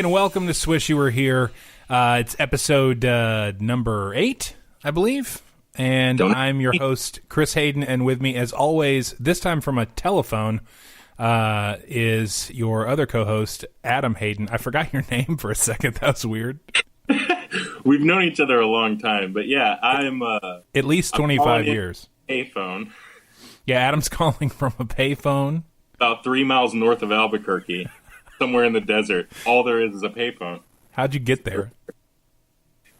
and welcome to Swish You Were Here. It's episode number 8, I believe. And I'm your host, Chris Hayden, and with me, as always, this time from a telephone, is your other co-host, Adam Hayden. I forgot your name for a second. That was weird. We've known each other a long time, but yeah, I'm... at least 25 years. Payphone. Yeah, Adam's calling from a payphone. About 3 miles north of Albuquerque, somewhere in the desert. All there is a payphone. How'd you get there?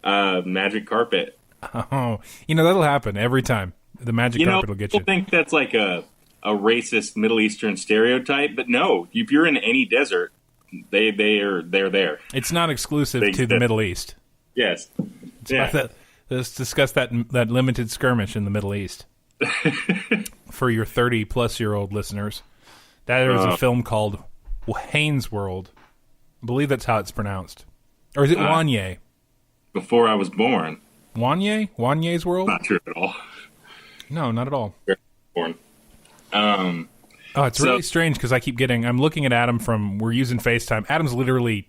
Magic carpet. Oh, that'll happen every time. The magic carpet will get you. People think that's like a racist Middle Eastern stereotype, but no, if you're in any desert, they're there. It's not exclusive to the Middle East. Yes. Let's discuss that limited skirmish in the Middle East. For your 30-plus-year-old listeners, that is a film called Wayne's World. I believe that's how it's pronounced. Or is it Wanye? Before I was born. Wanye? Wanye's World? Not true at all. No, not at all. Born. It's really strange because I'm looking at Adam we're using FaceTime. Adam's literally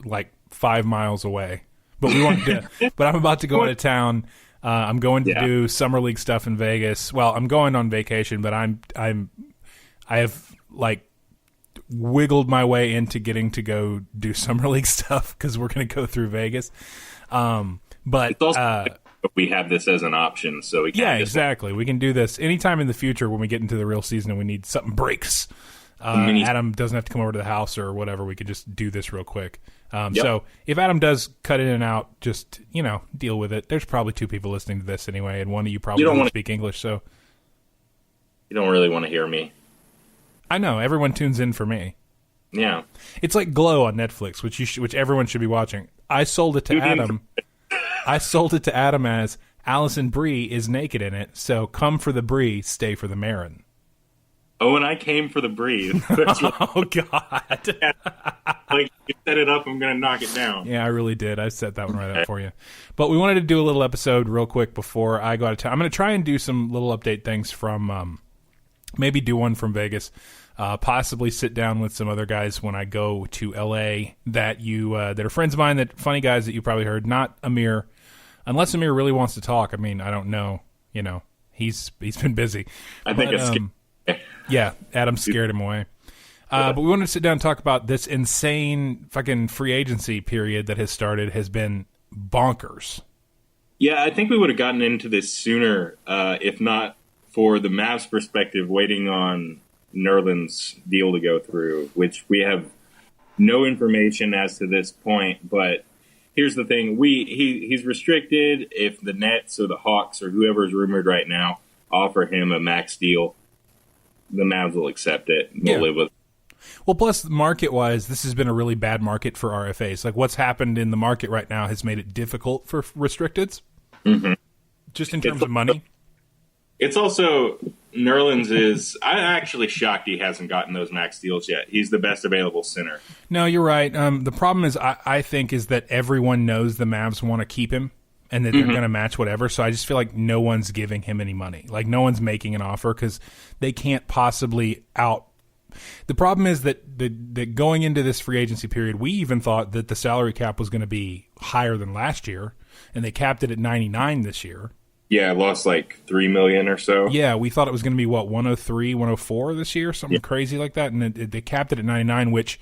like 5 miles away. But but I'm about to go out of town. I'm going to do summer league stuff in Vegas. Well, I'm going on vacation, but I have like wiggled my way into getting to go do summer league stuff because we're going to go through Vegas. But it's also, we have this as an option, so we can exactly. We can do this anytime in the future when we get into the real season and we need something breaks. Adam doesn't have to come over to the house or whatever. We could just do this real quick. So if Adam does cut in and out, just, deal with it. There's probably 2 people listening to this anyway, and one of you probably doesn't speak English, so. You don't really want to hear me. I know. Everyone tunes in for me. Yeah. It's like Glow on Netflix, which everyone should be watching. I sold it to Adam. I sold it to Adam as Alison Brie is naked in it, so come for the Brie, stay for the Marin. Oh, and I came for the Brie. Oh, God. Like, you set it up, I'm going to knock it down. Yeah, I really did. I set that one right up for you. But we wanted to do a little episode real quick before I go out of town. I'm going to try and do some little update things from, maybe do one from Vegas, possibly sit down with some other guys when I go to L.A. that are friends of mine, that funny guys that you probably heard, not Amir. Unless Amir really wants to talk. I mean, I don't know. He's been busy. I think it's yeah, Adam scared him away. But we wanted to sit down and talk about this insane fucking free agency period that has started. Has been bonkers. Yeah, I think we would have gotten into this sooner if not for the Mavs perspective, waiting on Nerlens' deal to go through, which we have no information as to this point. But here's the thing. He's restricted. If the Nets or the Hawks or whoever is rumored right now offer him a max deal, the Mavs will accept it. They'll live with it. Well, plus, market-wise, this has been a really bad market for RFAs. Like, what's happened in the market right now has made it difficult for restricteds, just in terms of money. It's also, Nerlens is... I'm actually shocked he hasn't gotten those max deals yet. He's the best available center. No, you're right. The problem is, I think, is that everyone knows the Mavs want to keep him, and that they're going to match whatever. So I just feel like no one's giving him any money. Like, no one's making an offer because they can't possibly out. The problem is that going into this free agency period, we even thought that the salary cap was going to be higher than last year, and they capped it at 99 this year. Yeah, I lost like $3 million or so. Yeah, we thought it was going to be, 103, 104 this year, something crazy like that, and they capped it at 99, which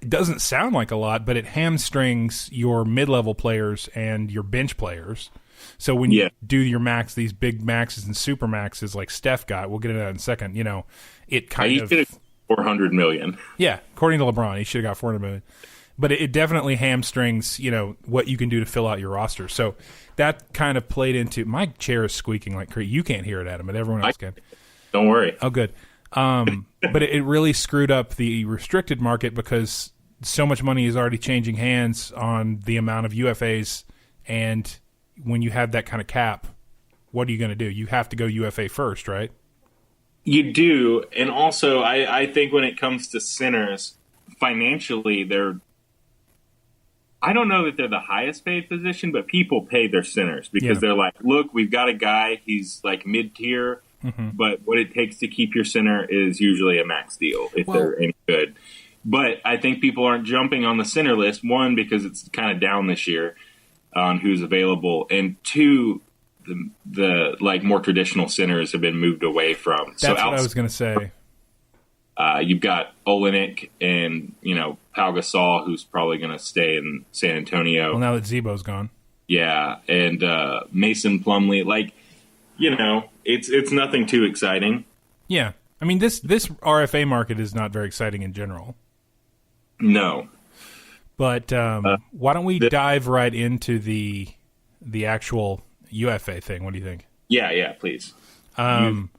doesn't sound like a lot, but it hamstrings your mid-level players and your bench players. So when you do your max, these big maxes and super maxes like Steph got, we'll get into that in a second, it kind of... $400 million. Yeah, according to LeBron, he should have got $400 million. But it definitely hamstrings, what you can do to fill out your roster. So that kind of played into... My chair is squeaking like crazy. You can't hear it, Adam, but everyone else can. Don't worry. Oh, good. But it really screwed up the restricted market because so much money is already changing hands on the amount of UFAs. And when you have that kind of cap, what are you going to do? You have to go UFA first, right? You do. And also, I think when it comes to centers, financially, I don't know that they're the highest paid position, but people pay their centers because they're like, look, we've got a guy, he's like mid-tier, but what it takes to keep your center is usually a max deal if they're any good. But I think people aren't jumping on the center list. One, because it's kind of down this year on who's available, and two, the like more traditional centers have been moved away from. That's what I was going to say. You've got Olenek and Pau Gasol, who's probably going to stay in San Antonio. Well, now that Zebo's gone, yeah, and Mason Plumlee, it's nothing too exciting. Yeah, I mean this RFA market is not very exciting in general. No, but why don't we dive right into the actual UFA thing? What do you think? Yeah, please. I'm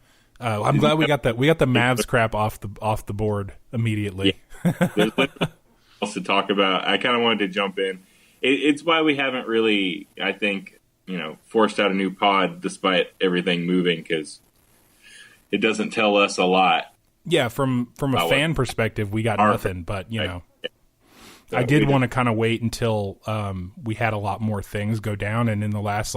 glad we got that. We got the Mavs crap off the board immediately. Yeah. There's else to talk about. I kind of wanted to jump in. It's why we haven't really, I think, forced out a new pod despite everything moving, because it doesn't tell us a lot. Yeah, from a fan perspective, we got nothing. But I did want to kind of wait until we had a lot more things go down, and in the last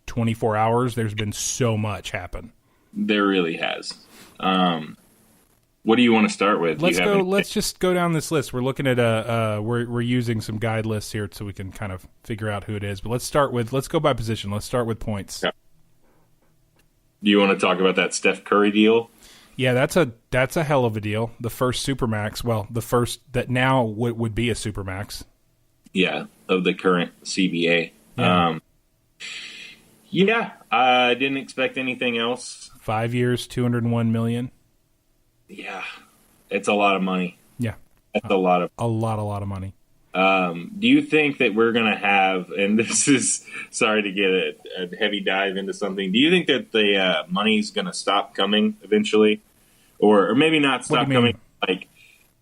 24 hours, there's been so much happen. There really has. What do you want to start with? Let's just go down this list. We're looking at we're using some guide lists here so we can kind of figure out who it is. But let's go by position. Let's start with points. Okay. Do you want to talk about that Steph Curry deal? Yeah, that's a hell of a deal. The first Supermax. Well, the first that now would be a Supermax. Yeah, of the current CBA. Yeah. I didn't expect anything else. 5 years, $201 million. Yeah, it's a lot of money. Yeah, that's a lot of money. Do you think that we're going to have, and this is, sorry to get a heavy dive into something, do you think that the money's going to stop coming eventually? Or maybe not stop coming?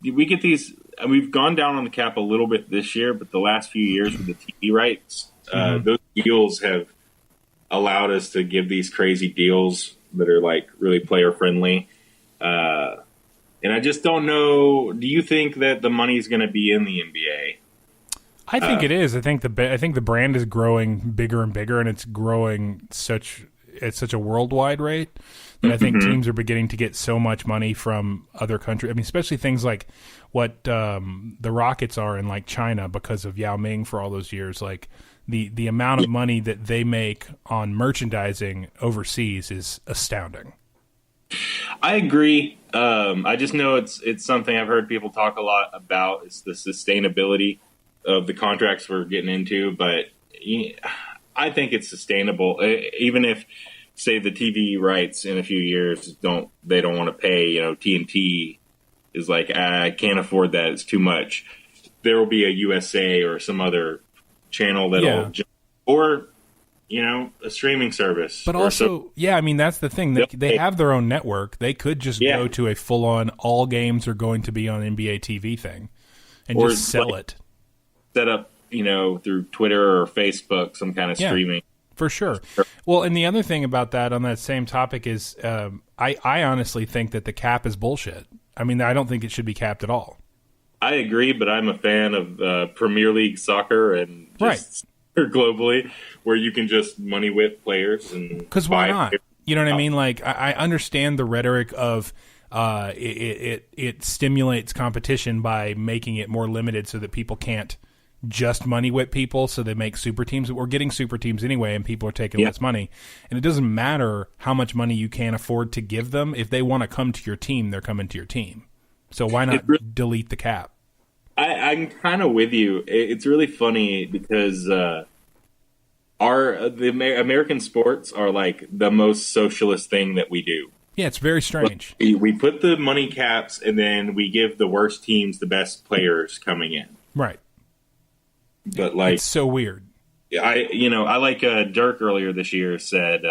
We get these, we've gone down on the cap a little bit this year, but the last few years with the TV rights, those deals have allowed us to give these crazy deals that are really player friendly. And I just don't know. Do you think that the money's going to be in the NBA? I think it is. I think the brand is growing bigger and bigger, and it's growing at such a worldwide rate that I think teams are beginning to get so much money from other countries. I mean, especially things like what the Rockets are in China because of Yao Ming for all those years. The amount of money that they make on merchandising overseas is astounding. I agree. I just know it's something I've heard people talk a lot about. It's the sustainability of the contracts we're getting into, but I think it's sustainable. Even if, say, the TV rights in a few years don't want to pay. TNT is I can't afford that. It's too much. There will be a USA or some other channel that'll or a streaming service. But also, I mean, that's the thing. They have their own network. They could just go to a full-on all games are going to be on NBA TV thing and just sell it. Set up, through Twitter or Facebook, some kind of streaming. For sure. Well, and the other thing about that on that same topic is I honestly think that the cap is bullshit. I mean, I don't think it should be capped at all. I agree, but I'm a fan of Premier League soccer and just globally, where you can just money whip players. Because why not? You know what I mean? I understand the rhetoric of it stimulates competition by making it more limited so that people can't just money whip people, so they make super teams. We're getting super teams anyway, and people are taking less money. And it doesn't matter how much money you can afford to give them. If they want to come to your team, they're coming to your team. So why not delete the cap? I'm kind of with you. It's really funny because the American sports are the most socialist thing that we do. Yeah, it's very strange. We put the money caps, and then we give the worst teams the best players coming in. Right. But it's so weird. I Dirk earlier this year said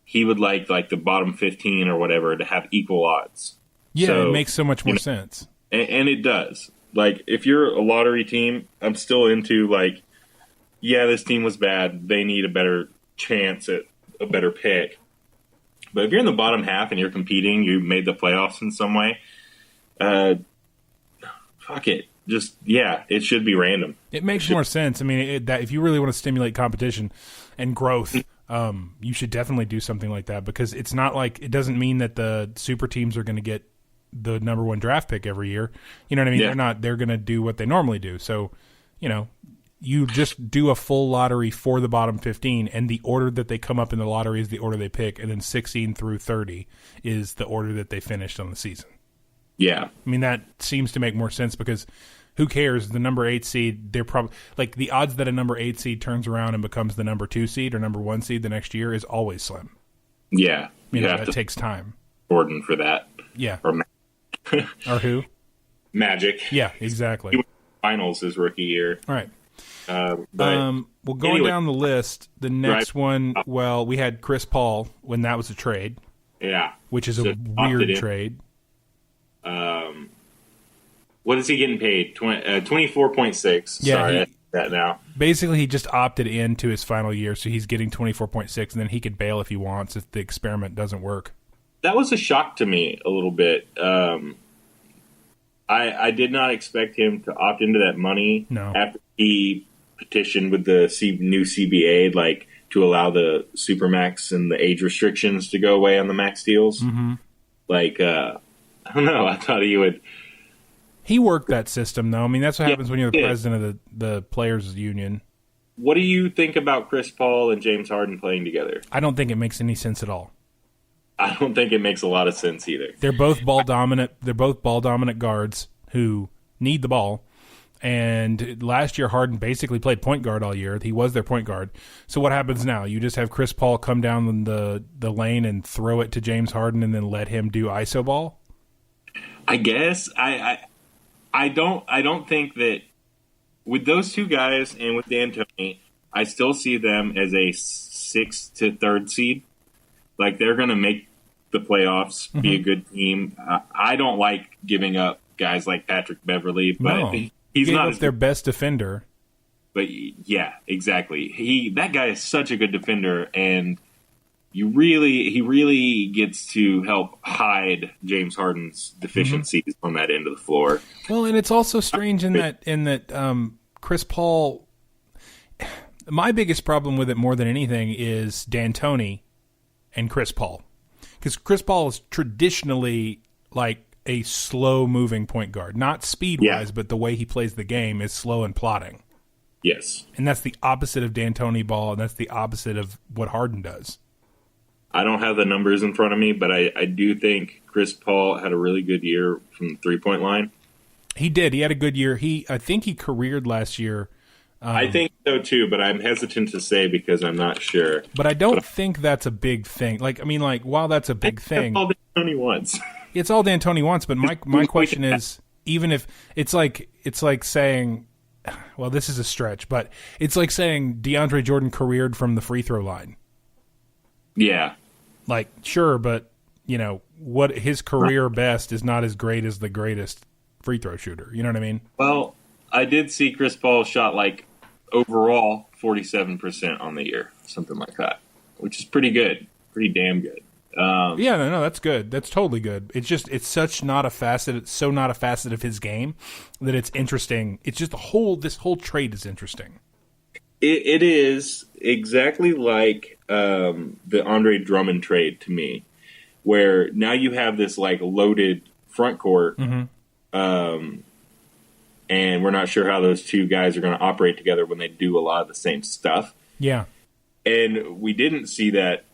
he would like the bottom 15 or whatever to have equal odds. Yeah, so, it makes so much more sense. And it does. If you're a lottery team, I'm still into this team was bad. They need a better chance at a better pick. But if you're in the bottom half and you're competing, you made the playoffs in some way, fuck it. Just, it should be random. It makes more sense. I mean, that if you really want to stimulate competition and growth, you should definitely do something like that, because it's not it doesn't mean that the super teams are going to get the number 1 draft pick every year. You know what I mean? Yeah. They're going to do what they normally do. So, you just do a full lottery for the bottom 15, and the order that they come up in the lottery is the order they pick, and then 16 through 30 is the order that they finished on the season. Yeah. I mean, that seems to make more sense because who cares? The number 8 seed, they're probably like the odds that a number 8 seed turns around and becomes the number 2 seed or number 1 seed the next year is always slim. Yeah. That takes time. Jordan for that. Yeah. Or or who? Magic. Yeah, exactly. He went to finals his rookie year. All right. Going down the list, the next one, well, we had Chris Paul when that was a trade. Yeah. Which is a weird trade. What is he getting paid? 24.6. Yeah, Sorry, I see that now. Basically, he just opted into his final year, so he's getting 24.6, and then he could bail if he wants if the experiment doesn't work. That was a shock to me a little bit. I did not expect him to opt into that money after he petitioned with the new CBA, like to allow the supermax and the age restrictions to go away on the max deals. Mm-hmm. Like, I don't know. I thought he would. He worked that system, though. I mean, that's what happens when you're the president of the players' union. What do you think about Chris Paul and James Harden playing together? I don't think it makes any sense at all. I don't think it makes a lot of sense either. They're both ball dominant. They're both ball dominant guards who need the ball. And last year, Harden basically played point guard all year. He was their point guard. So what happens now? You just have Chris Paul come down the lane and throw it to James Harden, and then let him do ISO ball. I guess I don't think that with those two guys and with D'Antoni, I still see them as a 6th to 3rd seed. Like they're going to make the playoffs, be a good team. I don't like giving up guys like Patrick Beverley, but he's not their best defender. But yeah, exactly. That guy is such a good defender, and he really gets to help hide James Harden's deficiencies on that end of the floor. Well, and it's also strange in that Chris Paul. My biggest problem with it more than anything is D'Antoni and Chris Paul, because Chris Paul is traditionally like a slow-moving point guard, not speed-wise, but the way he plays the game is slow and plodding. Yes, and that's the opposite of D'Antoni ball, and that's the opposite of what Harden does. I don't have the numbers in front of me, but I do think Chris Paul had a really good year from the three-point line. He did. He had a good year. I think he careered last year. I think so too, but I'm hesitant to say because I'm not sure. But I don't think that's a big thing. While that's a big thing, that's all D'Antoni wants. It's all D'Antoni wants. But my question is, even if it's like saying, well, this is a stretch, but it's like saying DeAndre Jordan careered from the free throw line. Yeah. Like, sure, but, what his career best is not as great as the greatest free throw shooter. You know what I mean? Well, I did see Chris Paul shot overall 47% on the year, something like that, which is pretty good, pretty damn good. No, that's good. That's totally good. It's just it's not a facet of his game that it's interesting. It's just this whole trade is interesting. It is exactly like the Andre Drummond trade to me, where now you have this loaded front court, and we're not sure how those two guys are going to operate together when they do a lot of the same stuff. Yeah, and we didn't see that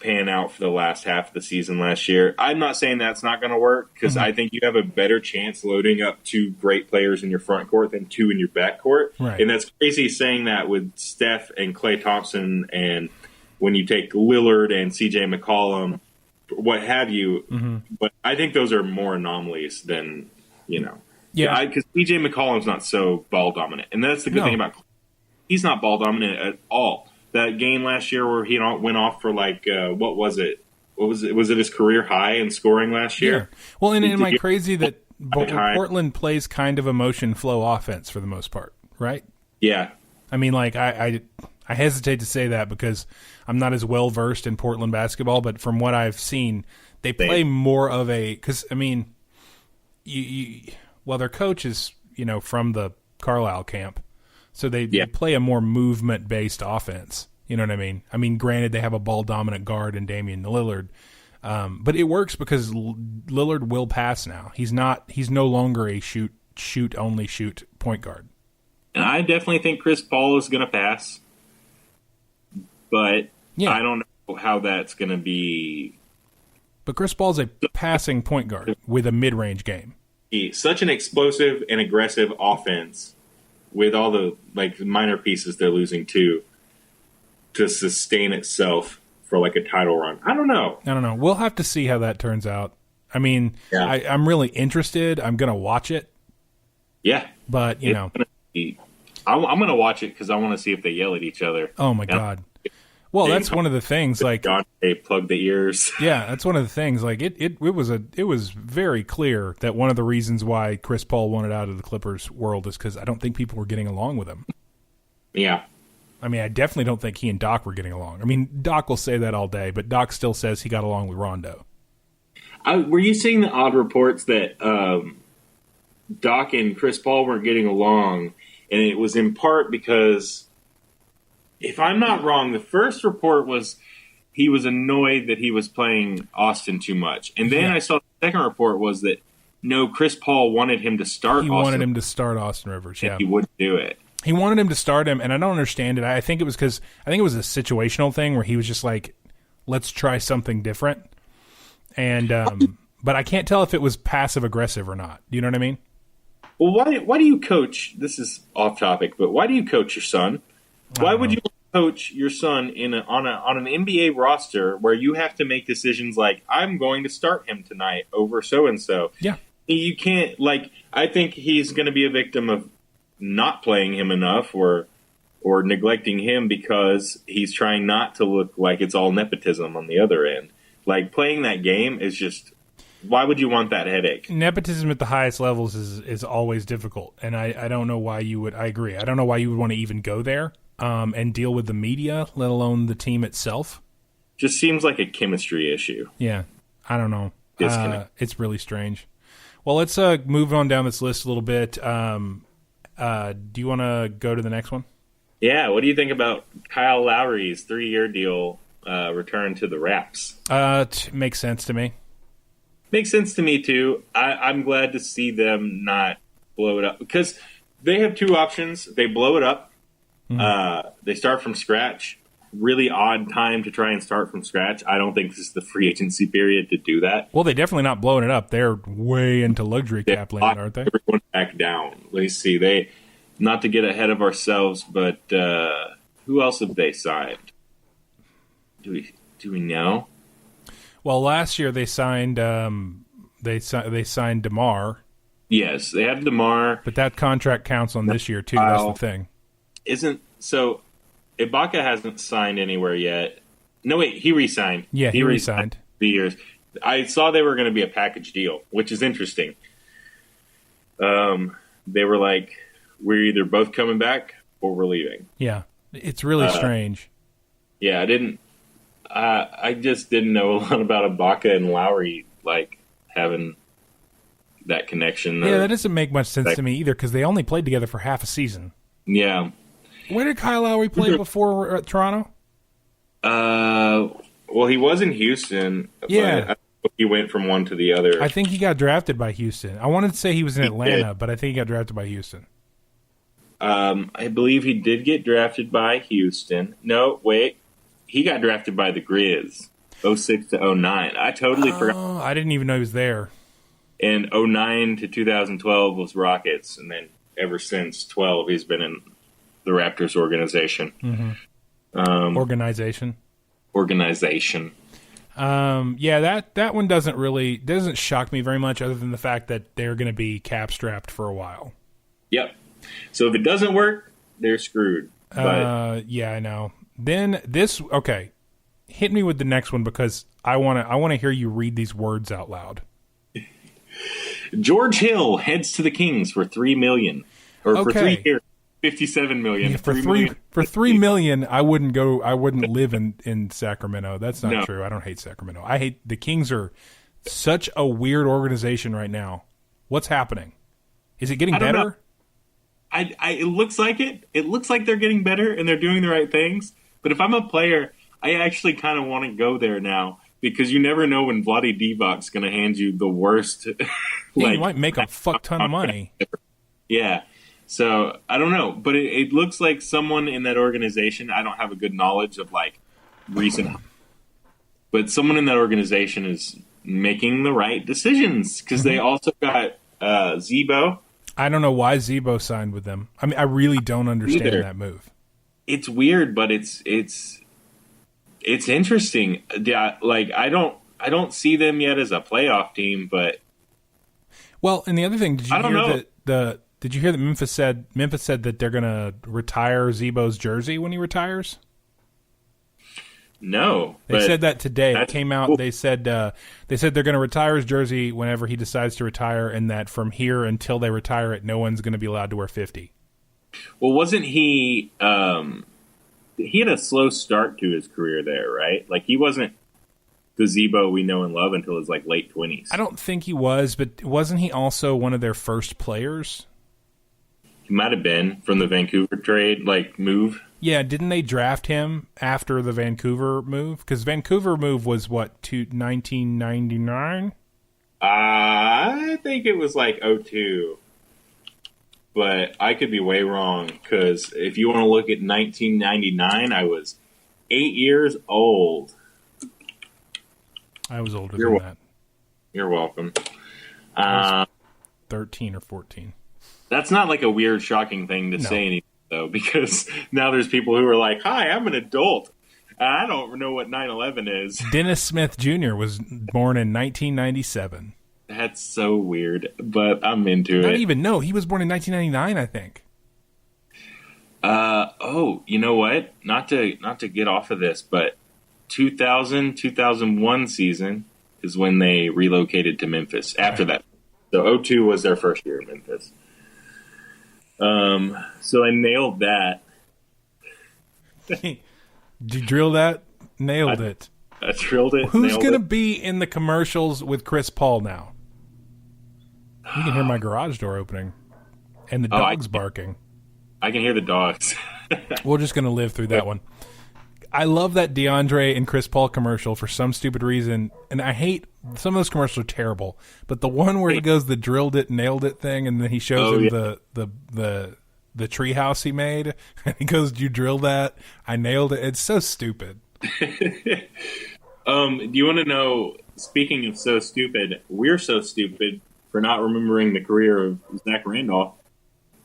pan out for the last half of the season last year. I'm not saying that's not going to work because I think you have a better chance loading up two great players in your front court than two in your back court. Right. And that's crazy saying that with Steph and Klay Thompson, and when you take Lillard and CJ McCollum, what have you. But I think those are more anomalies than, Yeah, because CJ McCollum's not so ball dominant. And that's the good thing about Klay. He's not ball dominant at all. That game last year where he went off for what was it? Was it his career high in scoring last year? Yeah. Well, and am I crazy that Portland plays kind of a motion flow offense for the most part, right? Yeah. I mean, I hesitate to say that because I'm not as well versed in Portland basketball, but from what I've seen, they play more of a because I mean, their coach is from the Carlisle camp. So they play a more movement-based offense. You know what I mean? I mean, granted, they have a ball-dominant guard in Damian Lillard. But it works because Lillard will pass now. He's no longer a shoot point guard. And I definitely think Chris Paul is going to pass. But I don't know how that's going to be. But Chris Paul's a passing point guard with a mid-range game. He's such an explosive and aggressive offense with all the minor pieces they're losing to sustain itself for like a title run. I don't know. We'll have to see how that turns out. I mean, I'm really interested. I'm going to watch it. Yeah. But, I'm going to watch it because I want to see if they yell at each other. Oh, my God. Well, that's one of the things. They plug the ears. Yeah, that's one of the things. It was very clear that one of the reasons why Chris Paul wanted out of the Clippers world is because I don't think people were getting along with him. Yeah. I mean, I definitely don't think he and Doc were getting along. I mean, Doc will say that all day, but Doc still says he got along with Rondo. Were you seeing the odd reports that Doc and Chris Paul weren't getting along, and it was in part because, if I'm not wrong, the first report was he was annoyed that he was playing Austin too much. And then I saw the second report was that, no, Chris Paul wanted him to start Austin. He wanted him to start Austin Rivers, yeah. He wouldn't do it. He wanted him to start him, and I don't understand it. I think it was because I think it was a situational thing where he was just like, let's try something different. And but I can't tell if it was passive-aggressive or not. Do you know what I mean? Well, why do you coach? This is off topic, but why do you coach your son? Why would you coach your son on an NBA roster where you have to make decisions like, I'm going to start him tonight over so-and-so? Yeah. You can't, I think he's going to be a victim of not playing him enough or neglecting him because he's trying not to look like it's all nepotism on the other end. Playing that game is just, why would you want that headache? Nepotism at the highest levels is always difficult, and I don't know why you would. I agree. I don't know why you would want to even go there and deal with the media, let alone the team itself. Just seems like a chemistry issue. Yeah, I don't know. It's really strange. Well, let's move on down this list a little bit. Do you want to go to the next one? Yeah. What do you think about Kyle Lowry's 3-year deal return to the Raps? Makes sense to me. Makes sense to me, too. I'm glad to see them not blow it up. Because they have two options. They blow it up. Mm-hmm. They start from scratch. Really odd time to try and start from scratch. I don't think this is the free agency period to do that. Well, they're definitely not blowing it up. They're way into luxury cap land, aren't they? Everyone back down. Let's see. Not to get ahead of ourselves, but who else have they signed? Do we know? Well, last year they signed they signed DeMar. Yes, they have DeMar, but that contract counts on this year too. That's the thing. Ibaka hasn't signed anywhere yet. No, wait, he re-signed. Yeah, he re-signed 3 years. I saw they were going to be a package deal, which is interesting. They were like, we're either both coming back or we're leaving. Yeah, it's really strange. Yeah, I just didn't know a lot about Ibaka and Lowry having that connection. Yeah, that doesn't make much sense to me either because they only played together for half a season. Yeah. Where did Kyle Lowry play before Toronto? Well, he was in Houston. Yeah. But he went from one to the other. I think he got drafted by Houston. I wanted to say he was in Atlanta, but I think he got drafted by Houston. I believe he did get drafted by Houston. No, wait. He got drafted by the Grizz, 06 to 09. I totally forgot. I didn't even know he was there. And 09 to 2012 was Rockets, and then ever since 12, he's been in the Raptors organization. Mm-hmm. Organization. Yeah, that one doesn't shock me very much, other than the fact that they're going to be cap strapped for a while. Yep. So if it doesn't work, they're screwed. Yeah, I know. Then hit me with the next one because I want to hear you read these words out loud. George Hill heads to the Kings for $3 million, for 3 years, $57 million. Yeah, for $3 million, I wouldn't live in Sacramento. That's not true. I don't hate Sacramento. I hate the Kings. Are such a weird organization right now. What's happening? Is it getting better? It looks like it. It looks like they're getting better and they're doing the right things. But if I'm a player, I actually kind of want to go there now because you never know when Vlade Divac's going to hand you the worst. He might make a fuck ton of money. Yeah. So I don't know, but it looks like someone in that organization. I don't have a good knowledge of like recent, but someone in that organization is making the right decisions because they also got Zebo. I don't know why Zebo signed with them. I mean, I really don't understand that move. It's weird, but it's interesting. Yeah, like I don't see them yet as a playoff team, but and the other thing, did you hear that Memphis said that they're going to retire Zebo's jersey when he retires? No, they said that today. It came out. Cool. They said they're going to retire his jersey whenever he decides to retire, and that from here until they retire it, no one's going to be allowed to wear 50. Well, wasn't he? He had a slow start to his career there, right? Like he wasn't the Zebo we know and love until his like late 20s. I don't think he was, but wasn't he also one of their first players? He might have been from the Vancouver trade, like move. Yeah, didn't they draft him after the Vancouver move? Because Vancouver move was what, 1999? I think it was like 02. But I could be way wrong, because if you want to look at 1999, I was 8 years old. I was older than that. You're welcome. I was 13 or 14. That's not like a weird, shocking thing to say anything, though, because now there's people who are like, hi, I'm an adult. I don't know what 9/11 is. Dennis Smith Jr. was born in 1997. That's so weird, but I'm into it. He was born in 1999, I think. You know what? Not to get off of this, but 2000-2001 season is when they relocated to Memphis. After that, so 02 was their first year in Memphis. So I nailed that. Did you drill that? Nailed it. I drilled it. Who's going to be in the commercials with Chris Paul now? You can hear my garage door opening and the dogs barking. I can hear the dogs. We're just going to live through that one. I love that DeAndre and Chris Paul commercial for some stupid reason, and I hate some of those commercials are terrible. But the one where he goes the drilled it, nailed it thing, and then he shows him the tree house he made, and he goes, "Did you drill that? I nailed it." It's so stupid. Do you want to know? Speaking of so stupid, we're so stupid for not remembering the career of Zach Randolph.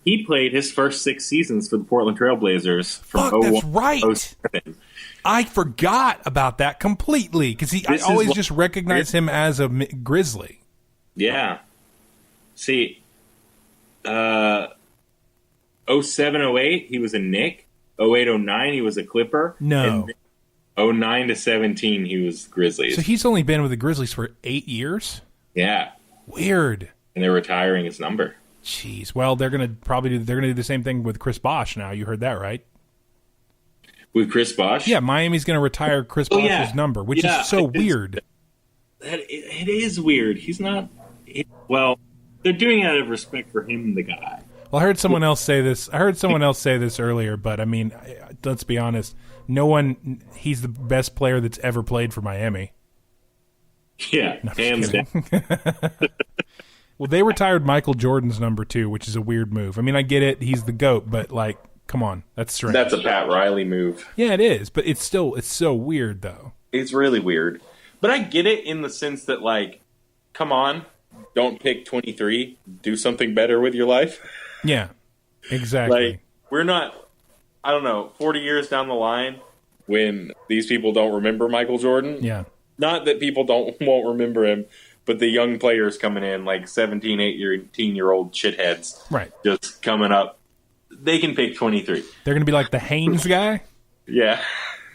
He played his first 6 seasons for the Portland Trailblazers from that's right. 07. I forgot about that completely because I always just recognize him as a Grizzly. Yeah. See, 07-08, he was a Knick. 08-09, he was a Clipper. No. And 09-17, he was Grizzlies. So he's only been with the Grizzlies for 8 years? Yeah. Weird. And they're retiring his number. Jeez. Well, they're going to do the same thing with Chris Bosh now. You heard that, right? With Chris Bosh? Yeah, Miami's going to retire Chris Bosh's number, which is so weird. It is weird. He's not... they're doing it out of respect for him, the guy. Well, I heard someone else say this. Earlier, but I mean, let's be honest. He's the best player that's ever played for Miami. Yeah, no, hands down. Well, they retired Michael Jordan's number too, which is a weird move. I mean, I get it. He's the GOAT, but like, come on. That's strange. That's a Pat Riley move. Yeah, it is, but it's so weird though. It's really weird. But I get it in the sense that like, come on, don't pick 23. Do something better with your life. Yeah, exactly. Like, we're not, 40 years down the line when these people don't remember Michael Jordan. Yeah. Not that people won't remember him, but the young players coming in, like 17, 18-year-old shitheads. Right. Just coming up. They can pick 23. They're going to be like the Haynes guy? Yeah.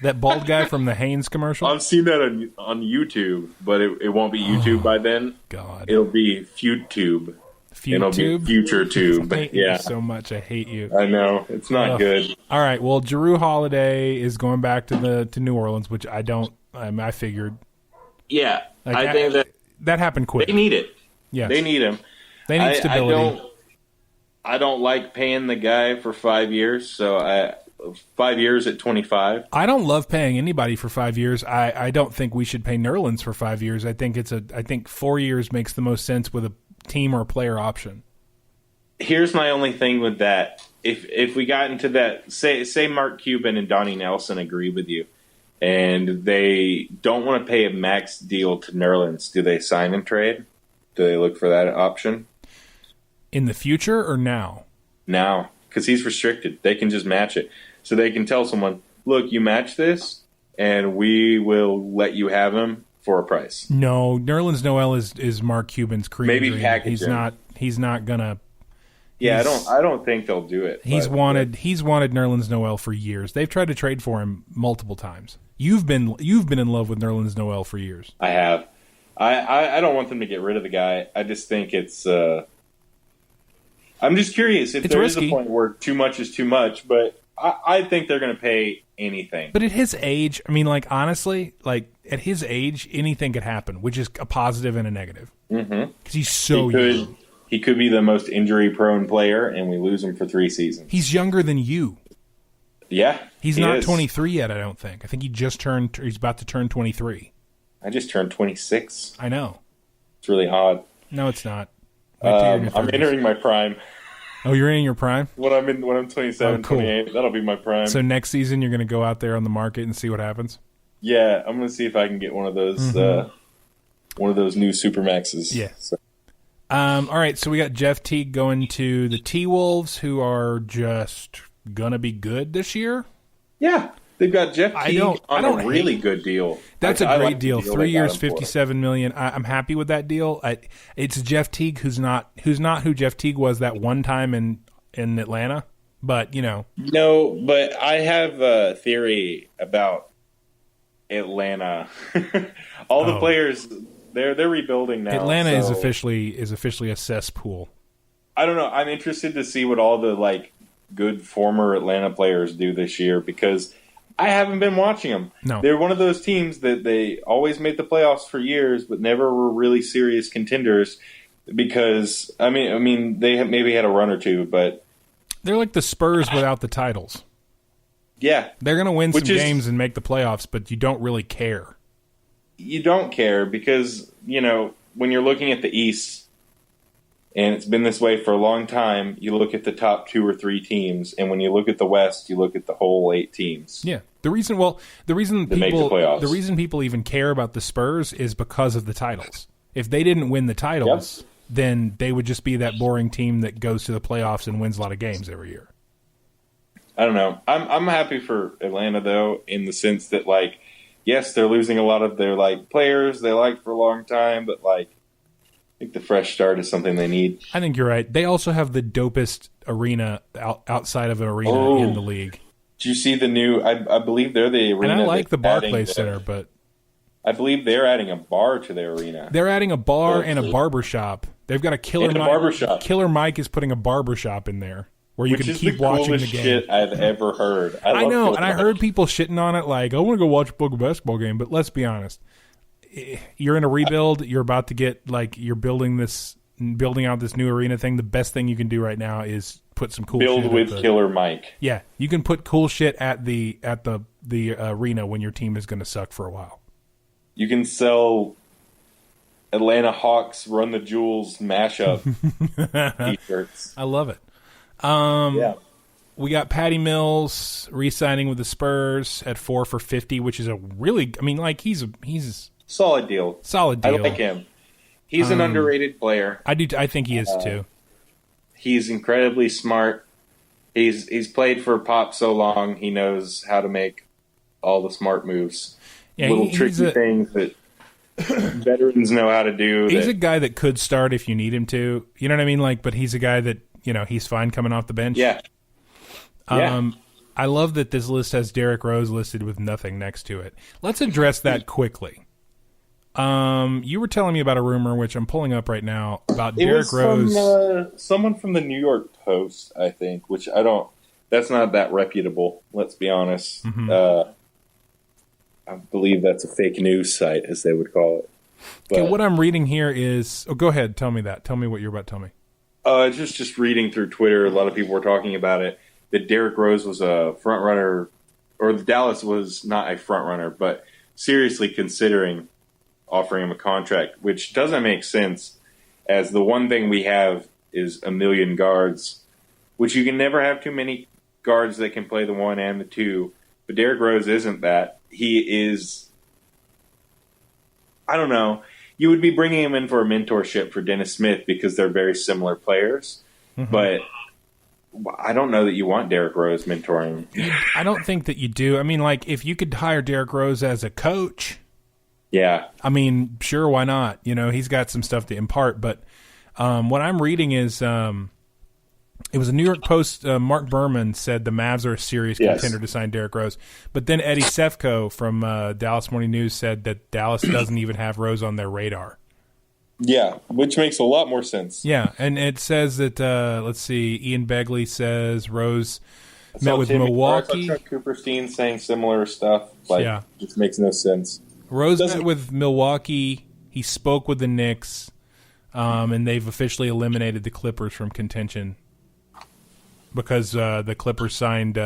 That bald guy from the Haynes commercial? I've seen that on YouTube, but it won't be YouTube by then. God. It'll be FuTube. It'll be Future Tube. I hate you so much. I hate you. I know. It's not good. All right. Well, Jrue Holiday is going back to New Orleans, which I figured. Yeah. I think that happened quick. They need it. Yeah. They need him. They need stability. I don't like paying the guy for 5 years, so 5 years at 25. I don't love paying anybody for 5 years. I don't think we should pay Nerlens for 5 years. I think 4 years makes the most sense with a team or a player option. Here's my only thing with that. If we got into that, say Mark Cuban and Donnie Nelson agree with you, and they don't want to pay a max deal to Nerlens, do they sign and trade? Do they look for that option? In the future or now? Now, because he's restricted. They can just match it. So they can tell someone, look, you match this, and we will let you have him for a price. No, Nerlens Noel is Mark Cuban's creator. Maybe package him. He's not gonna. Yeah, I don't think they'll do it. He's wanted Nerlens Noel for years. They've tried to trade for him multiple times. You've been in love with Nerlens Noel for years. I have. I don't want them to get rid of the guy. I just think it's. I'm just curious if there is a point where too much is too much, but I think they're going to pay anything. But at his age, I mean, like, honestly, like, at his age, anything could happen, which is a positive and a negative. Mm-hmm. Because he's so young. He could be the most injury-prone player, and we lose him for 3 seasons. He's younger than you. Yeah, he's not 23 yet, I don't think. I think he's about to turn 23. I just turned 26. I know. It's really odd. No, it's not. I'm entering my prime. Oh, you're in your prime? When I'm 27, cool. 28, that'll be my prime. So next season, you're going to go out there on the market and see what happens? Yeah, I'm going to see if I can get one of those new Supermaxes. Yeah. So. All right, so we got Jeff Teague going to the T-Wolves, who are just going to be good this year. Yeah, they've got Jeff Teague on a really good deal. That's a great deal. 3 years, $57 million. I'm happy with that deal. It's Jeff Teague who's not who Jeff Teague was that one time in Atlanta, but you know. No, but I have a theory about Atlanta. All the players. They're rebuilding now. Atlanta is officially a cesspool. I don't know. I'm interested to see what all the good former Atlanta players do this year because I haven't been watching them. No. They're one of those teams that they always made the playoffs for years, but never were really serious contenders because I mean they maybe had a run or two, but they're like the Spurs without the titles. Yeah, they're going to win some games and make the playoffs, but you don't really care. You don't care because, when you're looking at the East, and it's been this way for a long time, you look at the top 2 or 3 teams, and when you look at the West, you look at the whole 8 teams. Yeah. The reason people even care about the Spurs is because of the titles. If they didn't win the titles, then they would just be that boring team that goes to the playoffs and wins a lot of games every year. I don't know. I'm happy for Atlanta, though, in the sense that, yes, they're losing a lot of their players they liked for a long time, but I think the fresh start is something they need. I think you're right. They also have the dopest arena outside of an arena in the league. Did you see the new? I believe they're the arena. And I like the Barclays Center, but I believe they're adding a bar to their arena. They're adding a bar and a barber shop. They've got a killer Mike. Killer Mike is putting a barber shop in there. Where you can keep watching the game. Shit I've ever heard. I know, and I heard people shitting on it I want to go watch a basketball game, but let's be honest. You're in a rebuild, you're about to get, you're building out this new arena thing. The best thing you can do right now is put some cool shit. Build with Killer Mike. Yeah, you can put cool shit at the arena when your team is going to suck for a while. You can sell Atlanta Hawks Run the Jewels mashup t-shirts. I love it. We got Patty Mills re-signing with the Spurs at 4 for $50, which is a really, he's solid deal. Solid deal. I like him. He's an underrated player. I think he is too. He's incredibly smart. He's played for Pop so long. He knows how to make all the smart moves. Yeah, little tricky things that veterans know how to do. He's a guy that could start if you need him to. You know what I mean? But he's a guy that, he's fine coming off the bench. Yeah. I love that this list has Derrick Rose listed with nothing next to it. Let's address that quickly. You were telling me about a rumor, which I'm pulling up right now, about Derrick Rose. Someone from the New York Post, I think, which that's not that reputable, let's be honest. Mm-hmm. I believe that's a fake news site, as they would call it. Okay, what I'm reading here is... Oh, go ahead. Tell me that. Tell me what you're about to tell me. Just reading through Twitter, a lot of people were talking about it. that Derrick Rose was a front runner, or Dallas was not a front runner, but seriously considering offering him a contract, which doesn't make sense, as the one thing we have is a million guards, which you can never have too many guards that can play the 1 and the 2. But Derrick Rose isn't that. He is, I don't know. You would be bringing him in for a mentorship for Dennis Smith because they're very similar players. Mm-hmm. But I don't know that you want Derrick Rose mentoring. I don't think that you do. I mean, like, if you could hire Derrick Rose as a coach, yeah. I mean, sure, why not? You know, he's got some stuff to impart. But what I'm reading is it was a New York Post. Mark Berman said the Mavs are a serious contender to sign Derrick Rose. But then Eddie Sefko from Dallas Morning News said that Dallas doesn't even have Rose on their radar. Yeah, which makes a lot more sense. Yeah, and it says that, let's see, Ian Begley says Rose met with Milwaukee. Chuck Cooperstein saying similar stuff. Just makes no sense. Rose met with Milwaukee. He spoke with the Knicks, and they've officially eliminated the Clippers from contention because the Clippers signed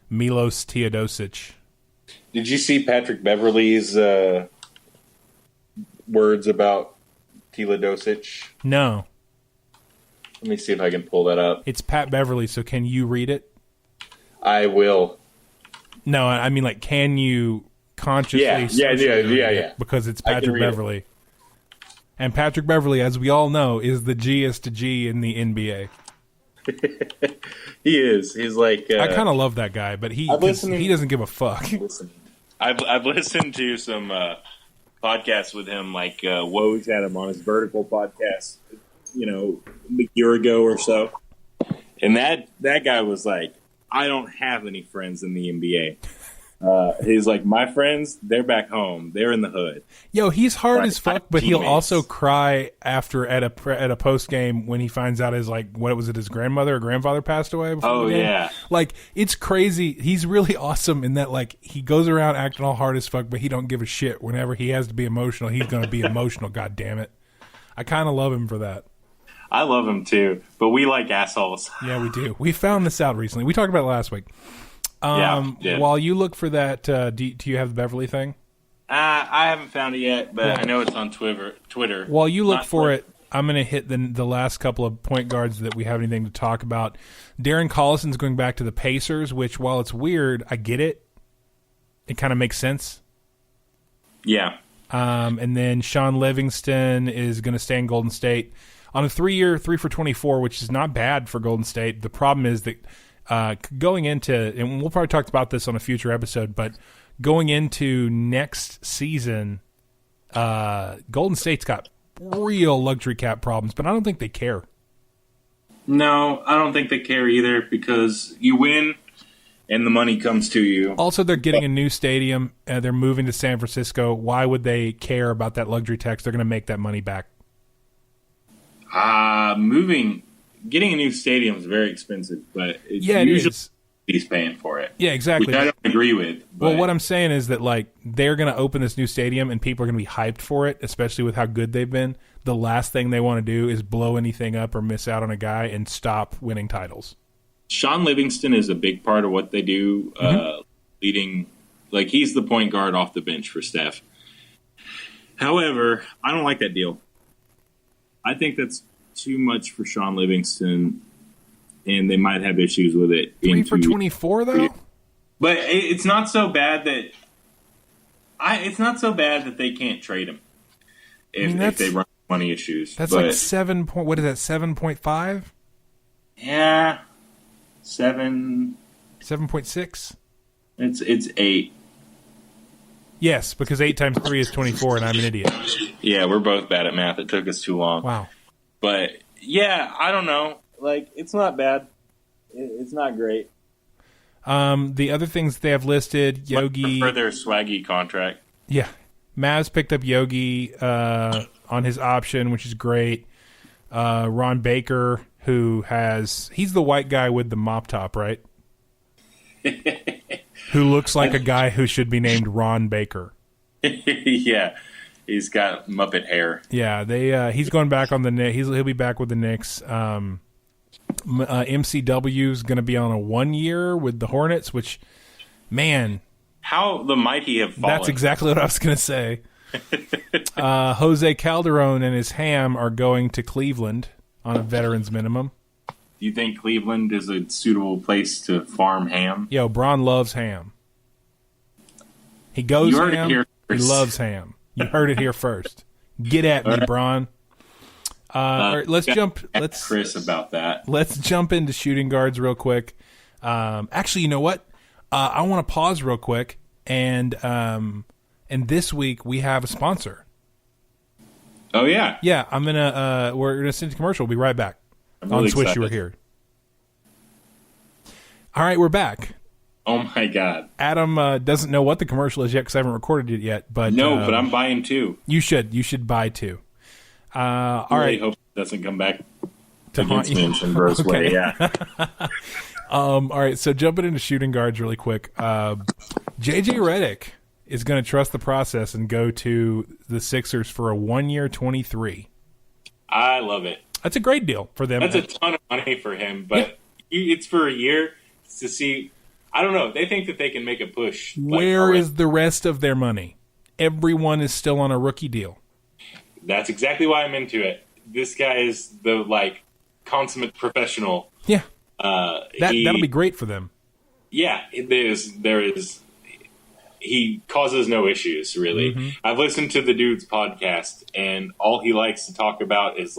Milos Teodosic. Did you see Patrick Beverley's words about Teodosic? No. Let me see if I can pull that up. It's Pat Beverley, so can you read it? I will. No, I mean, like, can you consciously... Yeah. Because it's Patrick Beverley. And Patrick Beverley, as we all know, is the G-est to G in the NBA. He is. He's like... I kind of love that guy, but he doesn't give a fuck. I've listened to some podcasts with him, like Woj had him on his Vertical podcast, a year ago or so. And that guy was like, I don't have any friends in the NBA. He's like, my friends, they're back home. They're in the hood. Yo, he's hard as fuck, but he'll also cry after at a post game when he finds out his his grandmother or grandfather passed away. Oh yeah, like it's crazy. He's really awesome in that like he goes around acting all hard as fuck, but he don't give a shit. Whenever he has to be emotional, he's going to be emotional. God damn it, I kind of love him for that. I love him too, but we like assholes. Yeah, we do. We found this out recently. We talked about it last week. While you look for that, do you have the Beverly thing? I haven't found it yet, but I know it's on Twitter. While you look for it, I'm going to hit the last couple of point guards that we have anything to talk about. Darren Collison's going back to the Pacers, which, while it's weird, I get it. It kind of makes sense. Yeah. And then Sean Livingston is going to stay in Golden State on a 3-year, 3 for 24, which is not bad for Golden State. The problem is that going into, and we'll probably talk about this on a future episode, but going into next season, Golden State's got real luxury cap problems, but I don't think they care. No, I don't think they care either because you win and the money comes to you. Also, they're getting a new stadium. They're moving to San Francisco. Why would they care about that luxury tax? They're going to make that money back. Getting a new stadium is very expensive, but usually he's paying for it. Yeah, exactly. Which I don't agree with. Well, what I'm saying is that like they're going to open this new stadium and people are going to be hyped for it, especially with how good they've been. The last thing they want to do is blow anything up or miss out on a guy and stop winning titles. Sean Livingston is a big part of what they do, leading. Like he's the point guard off the bench for Steph. However, I don't like that deal. I think that's too much for Sean Livingston, and they might have issues with it. 3 for 24, though. But it's not so bad that they can't trade him if they run money issues. That's like 7 point. What is that? 7.5. Yeah, 7. 7.6. It's 8. Yes, because 8 times 3 is 24, and I'm an idiot. Yeah, we're both bad at math. It took us too long. Wow. But, yeah, I don't know. Like, it's not bad. It's not great. The other things they have listed, Yogi... For their swaggy contract. Yeah. Mavs picked up Yogi on his option, which is great. Ron Baker, he's the white guy with the mop top, right? Who looks like a guy who should be named Ron Baker. Yeah. He's got Muppet hair. Yeah, he's going back on the Knicks. He'll be back with the Knicks. MCW is going to be on a 1 year with the Hornets, which, man, how the mighty have fallen. That's exactly what I was going to say. Jose Calderon and his ham are going to Cleveland on a veterans minimum. Do you think Cleveland is a suitable place to farm ham? Yo, Braun loves ham. He goes ham. He loves ham. You heard it here first. Get at me, Braun. All right, let's jump. Let's Chris about that. Let's jump into shooting guards real quick. Actually, you know what? I want to pause real quick, and this week we have a sponsor. Oh yeah, yeah. We're gonna send a commercial. We'll be right back really on Swish excited. You Were Here. All right, we're back. Oh my God, Adam doesn't know what the commercial is yet because I haven't recorded it yet. But but I'm buying two. You should buy two. All right. Hope it doesn't come back to haunt you. In Bro's way. Yeah. All right, so jumping into shooting guards really quick. JJ Redick is going to trust the process and go to the Sixers for a 1 year, 23. I love it. That's a great deal for them. That's a ton of money for him, but it's for a year to see. I don't know. They think that they can make a push. Where is the rest of their money? Everyone is still on a rookie deal. That's exactly why I'm into it. This guy is the consummate professional. Yeah. That'll be great for them. Yeah, there is. He causes no issues, really. Mm-hmm. I've listened to the dude's podcast, and all he likes to talk about is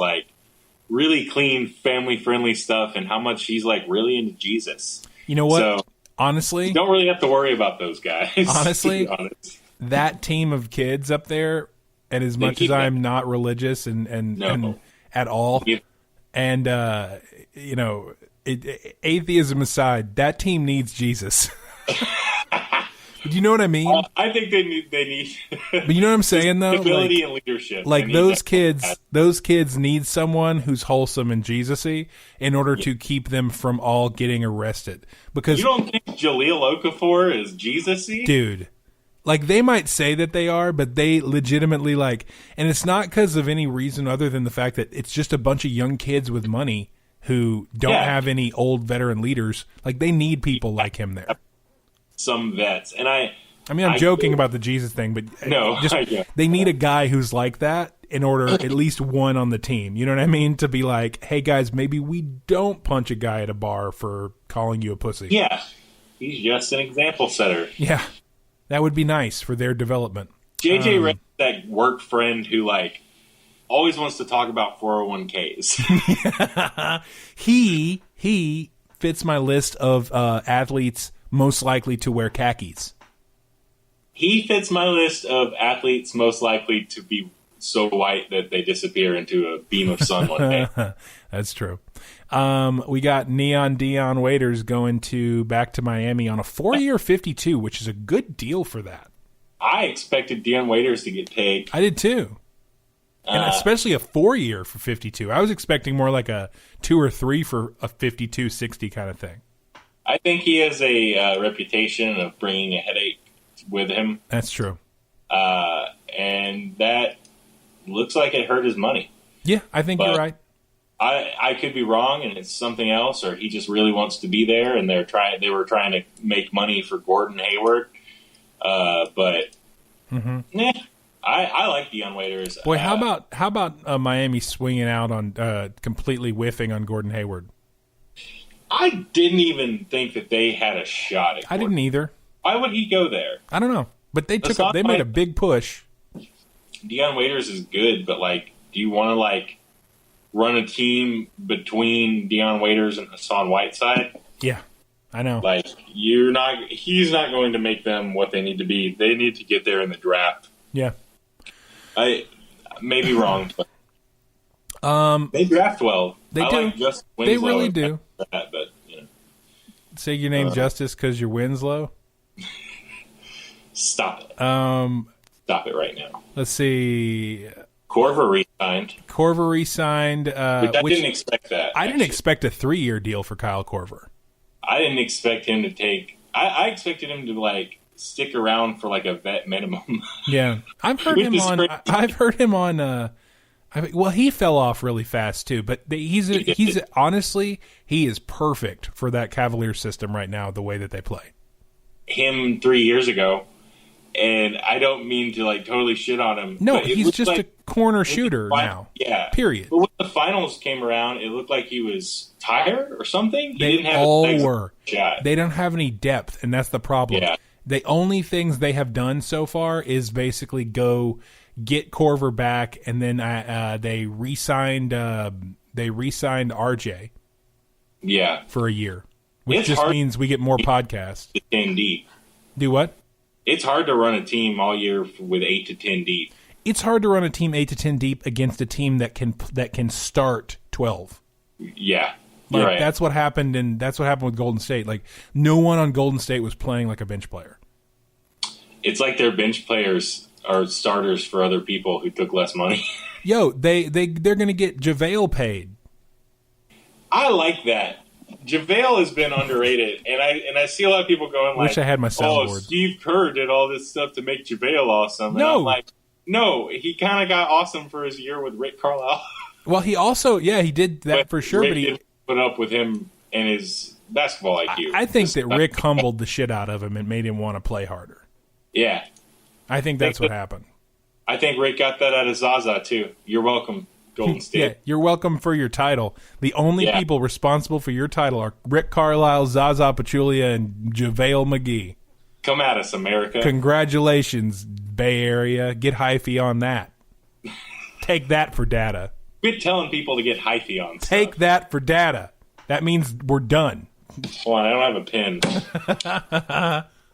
really clean, family-friendly stuff, and how much he's really into Jesus. You know what? So, honestly, you don't really have to worry about those guys. Honestly, that team of kids up there, and as much as I'm not religious and at all, and atheism aside, that team needs Jesus. Do you know what I mean? I think they need. But you know what I'm saying, though. Ability and leadership. Those kids need someone who's wholesome and Jesus-y in order to keep them from all getting arrested. Because you don't think Jahlil Okafor is Jesus-y, dude? They might say that they are, but they legitimately and it's not because of any reason other than the fact that it's just a bunch of young kids with money who don't have any old veteran leaders. They need people like him there. Some vets, and I'm joking about the Jesus thing, but they need a guy who's like that in order, at least one on the team. You know what I mean? To be like, hey guys, maybe we don't punch a guy at a bar for calling you a pussy. Yeah, he's just an example setter. Yeah, that would be nice for their development. JJ Redick, that work friend who always wants to talk about 401ks. He fits my list of athletes most likely to wear khakis. He fits my list of athletes most likely to be so white that they disappear into a beam of sun one day. That's true. We got Neon Dion Waiters going back to Miami on a 4-year 52, which is a good deal for that. I expected Dion Waiters to get paid. I did too. And especially a 4-year for 52. I was expecting more like a 2 or 3 for a 52-60 kind of thing. I think he has a reputation of bringing a headache with him. That's true. And that looks like it hurt his money. Yeah, I think you're right. I could be wrong, and it's something else, or he just really wants to be there, and they were trying to make money for Gordon Hayward. But I like Dion Waiters. Boy, how about Miami swinging out on completely whiffing on Gordon Hayward? I didn't even think that they had a shot at Gordon. I didn't either. Why would he go there? I don't know, but they made a big push. Dion Waiters is good, but do you want to run a team between Dion Waiters and Hassan Whiteside? Yeah, I know. He's not going to make them what they need to be. They need to get there in the draft. Yeah. I may be wrong, but they draft well. They do. They really do. But say your name Justice because your win's low. Stop it. Stop it right now. Let's see. Korver re-signed. Which I didn't expect that. I didn't expect a 3-year deal for Kyle Korver. I didn't expect him to take. I expected him to stick around for a vet minimum. Yeah, I've heard him on Well, he fell off really fast too, but he's honestly, he is perfect for that Cavaliers system right now, the way that they play. Him 3 years ago, and I don't mean to like totally shit on him. No, he's just a corner shooter now. Yeah. Period. But when the finals came around, it looked like he was tired or something. They were. They don't have any depth, and that's the problem. Yeah. The only things they have done so far is basically go get Corver back, and then they re-signed RJ. Yeah. For a year, which just means we get more podcasts. 10 deep. Do what? It's hard to run a team all year with 8 to 10 deep. It's hard to run a team 8 to 10 deep against a team that can start 12. Yeah. Like, right. That's what happened, and that's what happened with Golden State. Like, no one on Golden State was playing like a bench player. It's like their bench players are starters for other people who took less money. Yo, they're going to get JaVale paid. I like that. JaVale has been underrated, and I see a lot of people going like, wish I had my soundboard. Oh, Steve Kerr did all this stuff to make JaVale awesome. No. And I'm like, no, he kind of got awesome for his year with Rick Carlisle. Well, he also, he did that for sure, Rick but he didn't put up with him and his basketball IQ. I think that Rick humbled the shit out of him and made him want to play harder. Yeah. I think that's what happened. I think Rick got that out of Zaza, too. You're welcome, Golden State. Yeah, you're welcome for your title. The only people responsible for your title are Rick Carlisle, Zaza Pachulia, and JaVale McGee. Come at us, America. Congratulations, Bay Area. Get hyphy on that. Take that for data. Quit telling people to get hyphy on stuff. Take that for data. That means we're done. Hold on, I don't have a pen.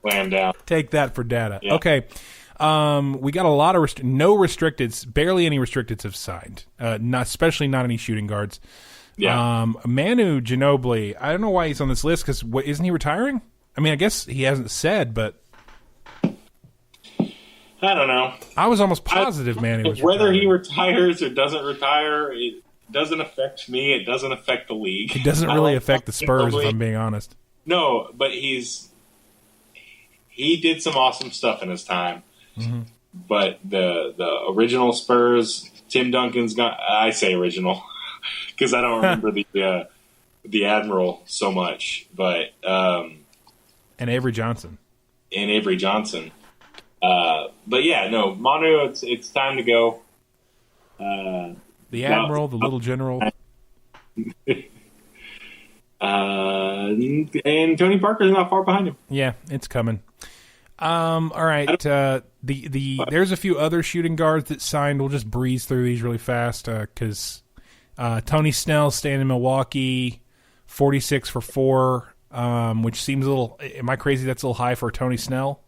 Slam down. Take that for data. Yeah. Okay. We got a lot of no restricteds. Barely any restricteds have signed. Especially not any shooting guards. Yeah. Manu Ginobili. I don't know why he's on this list because isn't he retiring? I mean, I guess he hasn't said, but I don't know. I was almost positive Manu was whether retiring. he retires or doesn't retire. It doesn't affect me. It doesn't affect the league. It doesn't really affect the Spurs, if I'm being honest. No, but he did some awesome stuff in his time. Mm-hmm. But the original Spurs, Tim Duncan's got. I say original because I don't remember the Admiral so much, but and Avery Johnson. But yeah, no, Manu, it's time to go. The Admiral, the Little General. And Tony Parker's not far behind him. Yeah, it's coming. All right. There's a few other shooting guards that signed. We'll just breeze through these really fast because Tony Snell's staying in Milwaukee, 46 for 4, which seems a little. Am I crazy? That's a little high for Tony Snell.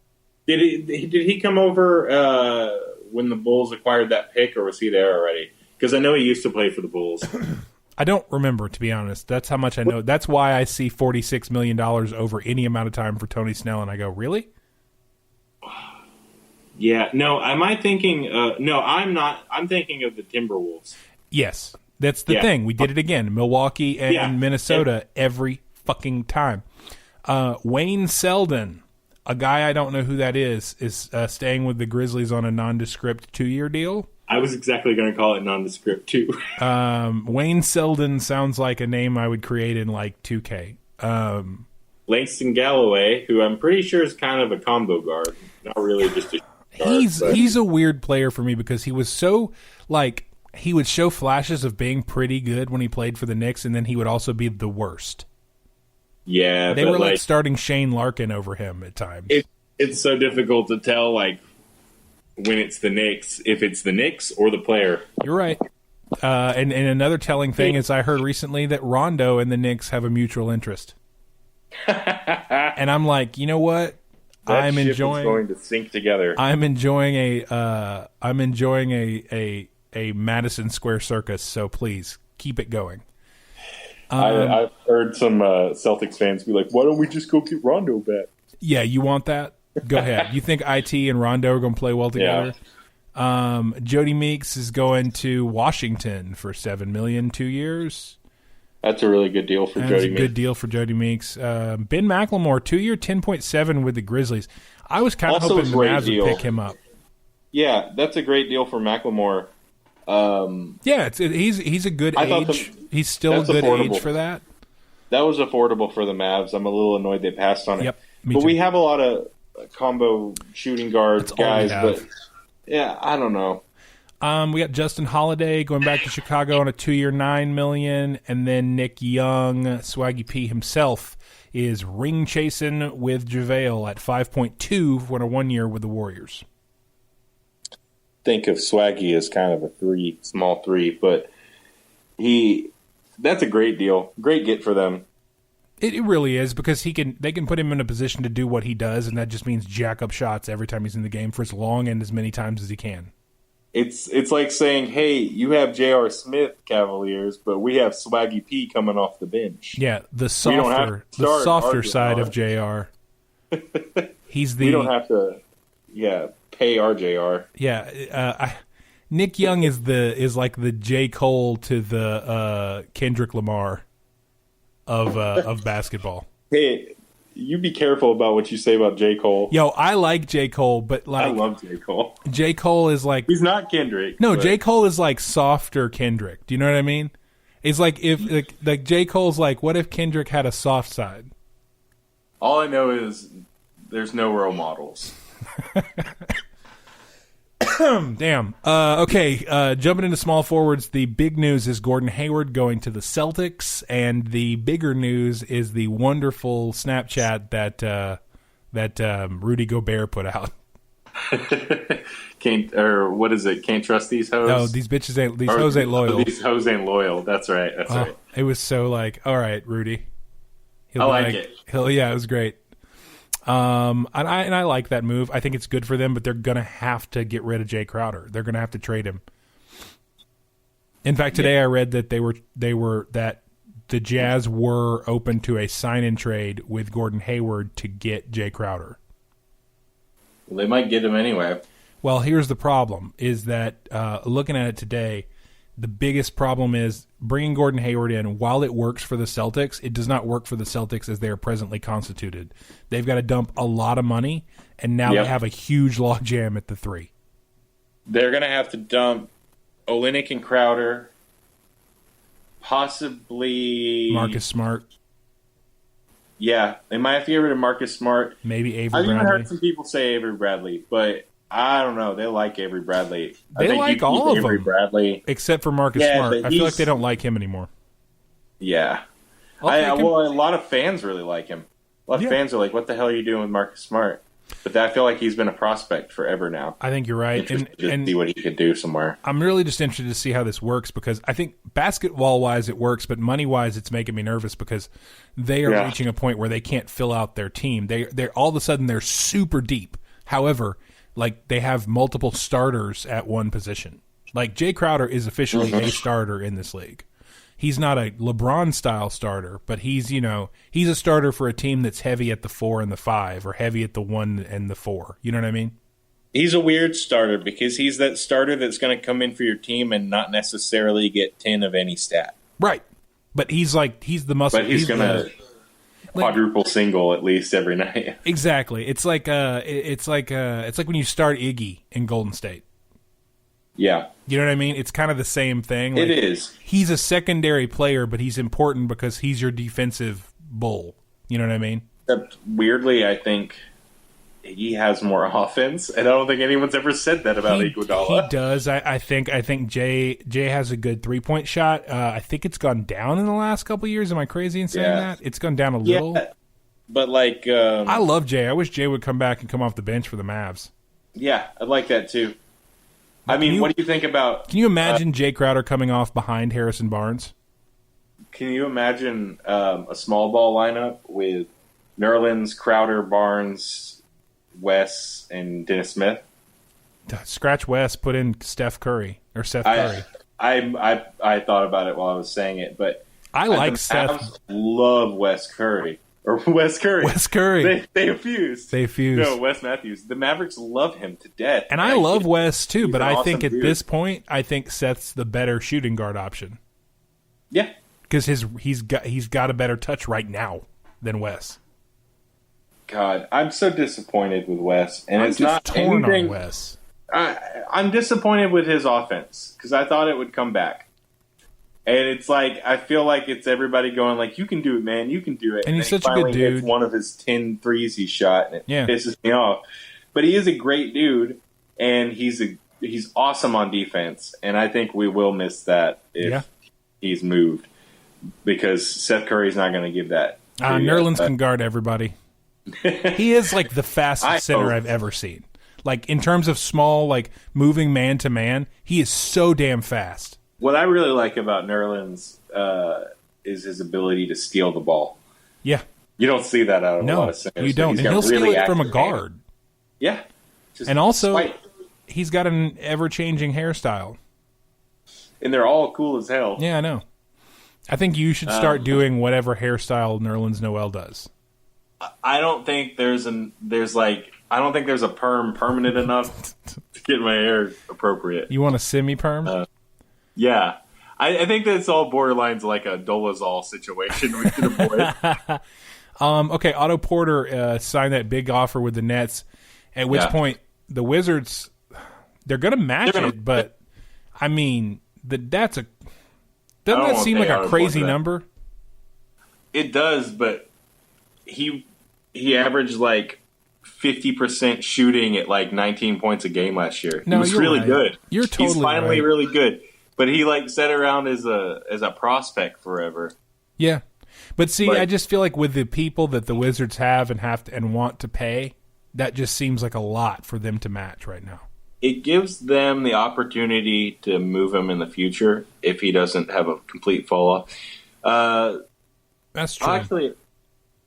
Did he come over when the Bulls acquired that pick, or was he there already? Because I know he used to play for the Bulls. I don't remember, to be honest. That's how much I know. That's why I see $46 million over any amount of time for Tony Snell, and I go, really? Yeah. No, am I thinking... no, I'm not. I'm thinking of the Timberwolves. Yes. That's the thing. We did it again. Milwaukee and Minnesota every fucking time. Wayne Selden, a guy I don't know who that is staying with the Grizzlies on a nondescript 2-year deal. I was exactly going to call it nondescript, too. Wayne Selden sounds like a name I would create in, like, 2K. Langston Galloway, who I'm pretty sure is kind of a combo guard. Not really just a guard. He's a weird player for me because he was so, like, he would show flashes of being pretty good when he played for the Knicks, and then he would also be the worst. Yeah. They were, like, starting Shane Larkin over him at times. It's so difficult to tell, like, when it's the Knicks, if it's the Knicks or the player. You're right. And another telling thing is I heard recently that Rondo and the Knicks have a mutual interest. And I'm like, you know what? That ship is going to sink together. I'm enjoying a Madison Square Circus, so please keep it going. I've heard some Celtics fans be like, why don't we just go get Rondo back? Yeah, you want that? Go ahead. You think IT and Rondo are going to play well together? Yeah. Jody Meeks is going to Washington for $7 million, 2 years. That's a really good deal for Jody Meeks. Good deal for Jody Meeks. Ben McLemore, 2-year, 10.7 with the Grizzlies. I was kind of hoping the Mavs would pick him up. Yeah, that's a great deal for McLemore. Yeah, he's a good age. He's still a good age for that. That was affordable for the Mavs. I'm a little annoyed they passed on it. Yep, but too. We have a lot of combo shooting guard guys. But yeah, I don't know. We got Justin Holiday going back to Chicago on a 2-year, $9 million, and then Nick Young, Swaggy P himself, is ring chasing with JaVale at 5.2 for a 1 year with the Warriors. Think of Swaggy as kind of a small three, but that's a great deal. Great get for them. It really is, because they can put him in a position to do what he does, and that just means jack up shots every time he's in the game for as long and as many times as he can. It's like saying, hey, you have J.R. Smith, Cavaliers, but we have Swaggy P coming off the bench. Yeah, the softer side of J.R. We don't have to, pay our J.R. Yeah, Nick Young is like the J. Cole to the Kendrick Lamar of basketball. Hey, you be careful about what you say about J. Cole. Yo, I like J. Cole, but like, I love J. Cole. J. Cole is like, he's not Kendrick. No, J. Cole is like softer Kendrick. Do you know what I mean? It's like if like J. Cole's like, what if Kendrick had a soft side? All I know is there's no role models. Damn. Okay, jumping into small forwards, the big news is Gordon Hayward going to the Celtics, and the bigger news is the wonderful Snapchat that Rudy Gobert put out. What is it? Can't trust these hoes? No, these hoes ain't loyal. These hoes ain't loyal. That's right. That's right. It was so like, all right, Rudy. I like it. It was great. And I like that move. I think it's good for them, but they're gonna have to get rid of Jay Crowder. They're gonna have to trade him. In fact, today I read that that the Jazz were open to a sign-in trade with Gordon Hayward to get Jay Crowder. Well, they might get him anyway. Well, here's the problem: is that looking at it today, the biggest problem is bringing Gordon Hayward in. While it works for the Celtics, it does not work for the Celtics as they are presently constituted. They've got to dump a lot of money, and now they have a huge logjam at the 3. They're going to have to dump Olynyk and Crowder, possibly Marcus Smart. Yeah, they might have to get rid of Marcus Smart. Maybe Avery Bradley. I've even heard some people say Avery Bradley, but I don't know. They like Avery Bradley. They like all of Avery them, Bradley, except for Marcus Smart. I feel like they don't like him anymore. Yeah. A lot of fans really like him. A lot of fans are like, what the hell are you doing with Marcus Smart? But I feel like he's been a prospect forever now. I think you're right. And see what he could do somewhere. I'm really just interested to see how this works, because I think basketball-wise it works, but money-wise it's making me nervous because they are reaching a point where they can't fill out their team. They're all of a sudden they're super deep. However, like they have multiple starters at one position. Like Jay Crowder is officially a starter in this league. He's not a LeBron-style starter, but he's a starter for a team that's heavy at the 4 and the 5, or heavy at the 1 and the 4. You know what I mean? He's a weird starter because he's that starter that's going to come in for your team and not necessarily get 10 of any stat. Right. But he's the muscle. But he's going to quadruple single at least every night. Exactly. It's like when you start Iggy in Golden State. Yeah. You know what I mean? It's kind of the same thing. Like, it is. He's a secondary player, but he's important because he's your defensive bull. You know what I mean? Except weirdly, I think he has more offense, and I don't think anyone's ever said that about Iguodala. He does. I think Jay has a good 3-point shot. I think it's gone down in the last couple of years. Am I crazy in saying that? It's gone down a little. Yeah, but like... I love Jay. I wish Jay would come back and come off the bench for the Mavs. Yeah, I'd like that too. I mean, what do you think about... Can you imagine Jay Crowder coming off behind Harrison Barnes? Can you imagine a small ball lineup with Nerlens, Crowder, Barnes, Wes, and Dennis Smith? Scratch Wes, put in Steph Curry. I thought about it while I was saying it, but I like Steph. Love Wes Curry. Or Wes Curry. Wes Curry. They fused. No, Wes Matthews. The Mavericks love him to death. And I love Wes too, but I think at this point, I think Seth's the better shooting guard option. Yeah. Because he's got a better touch right now than Wes. God, I'm so disappointed with Wes. And I'm it's just not torn anything on Wes. I'm disappointed with his offense because I thought it would come back. And it's like, I feel like it's everybody going like, you can do it, man. You can do it. And he's such a good dude. Hits one of his 10 threes he shot, and it pisses me off. But he is a great dude, and he's awesome on defense. And I think we will miss that if he's moved because Seth Curry's not going to give that. Nerlens can guard everybody. He is like the fastest center I've ever seen. Like in terms of small, like moving man to man, he is so damn fast. What I really like about Nerlens is his ability to steal the ball. Yeah. You don't see that out of a lot of centers. You don't. And he'll steal it from a guard. Yeah. And also, he's got an ever-changing hairstyle. And they're all cool as hell. Yeah, I know. I think you should start doing whatever hairstyle Nerlens Noel does. I don't think there's a perm permanent enough to get my hair appropriate. You want a semi-perm? Yeah. I think that's all borderlines like a Dolezal situation we should avoid. Okay, Otto Porter signed that big offer with the Nets, at which point the Wizards, they're going to match it, but, I mean, doesn't that seem like a crazy number? It does, but he averaged like 50% shooting at like 19 points a game last year. No, he was really good. You're totally He's finally right. really good. But he like sat around as a prospect forever. Yeah. But see, I just feel like with the people that the Wizards have and want to pay, that just seems like a lot for them to match right now. It gives them the opportunity to move him in the future if he doesn't have a complete fall off. That's true. Actually,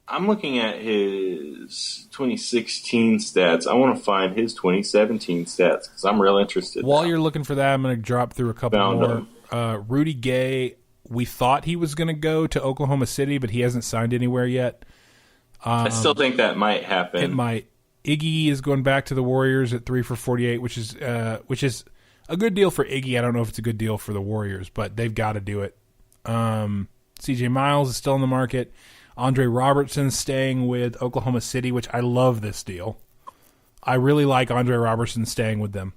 I'm looking at his 2016 stats. I want to find his 2017 stats because I'm real interested. While you're looking for that, I'm going to drop through a couple more. Rudy Gay, we thought he was going to go to Oklahoma City, but he hasn't signed anywhere yet. I still think that might happen. It might. Iggy is going back to the Warriors at 3 for $48, which is a good deal for Iggy. I don't know if it's a good deal for the Warriors, but they've got to do it. CJ Miles is still in the market. Andre Robertson's staying with Oklahoma City, which I love this deal. I really like Andre Robertson staying with them.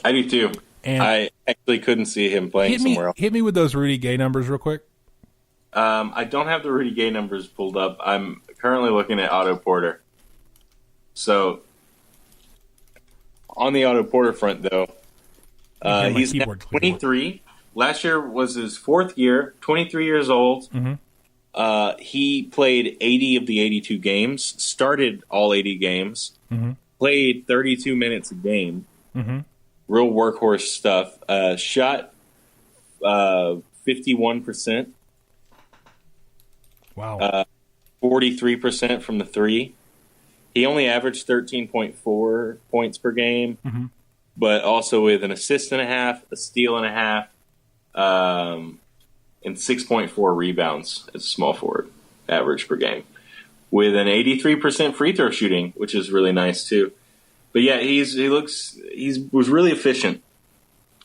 I do too. And I actually couldn't see him playing somewhere else. Hit me with those Rudy Gay numbers real quick. I don't have the Rudy Gay numbers pulled up. I'm currently looking at Otto Porter. So, on the Otto Porter front, though, he's 23. Last year was his fourth year, 23 years old. Mm-hmm. He played 80 of the 82 games, started all 80 games, played 32 minutes a game. Mm-hmm. Real workhorse stuff. Shot 51%. Wow. 43% from the three. He only averaged 13.4 points per game, but also with an assist and a half, a steal and a half, and 6.4 rebounds as a small forward average per game, with an 83% free throw shooting, which is really nice too. But yeah, he was really efficient,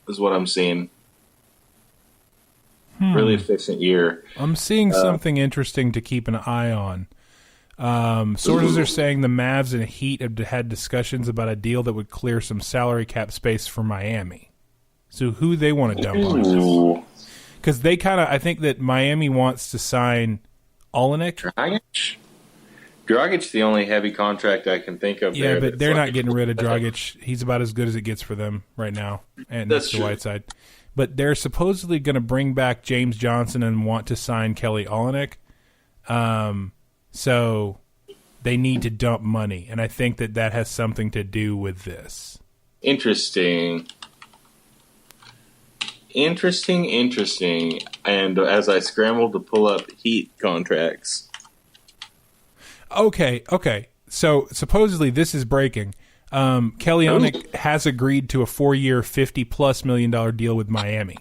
is what I'm seeing. Really efficient year. I'm seeing something interesting to keep an eye on. Sources are saying the Mavs and Heat have had discussions about a deal that would clear some salary cap space for Miami. So who they want to dump on? Because they I think that Miami wants to sign Olenek. Dragic's the only heavy contract I can think of. Yeah, but they're not getting rid of Dragic. He's about as good as it gets for them right now, and that's the Whiteside. But they're supposedly going to bring back James Johnson and want to sign Kelly Olenek. So they need to dump money, and I think that has something to do with this. Interesting. And as I scrambled to pull up Heat contracts. Okay. So supposedly this is breaking. Kelly Olynyk has agreed to a 4-year, $50+ million deal with Miami.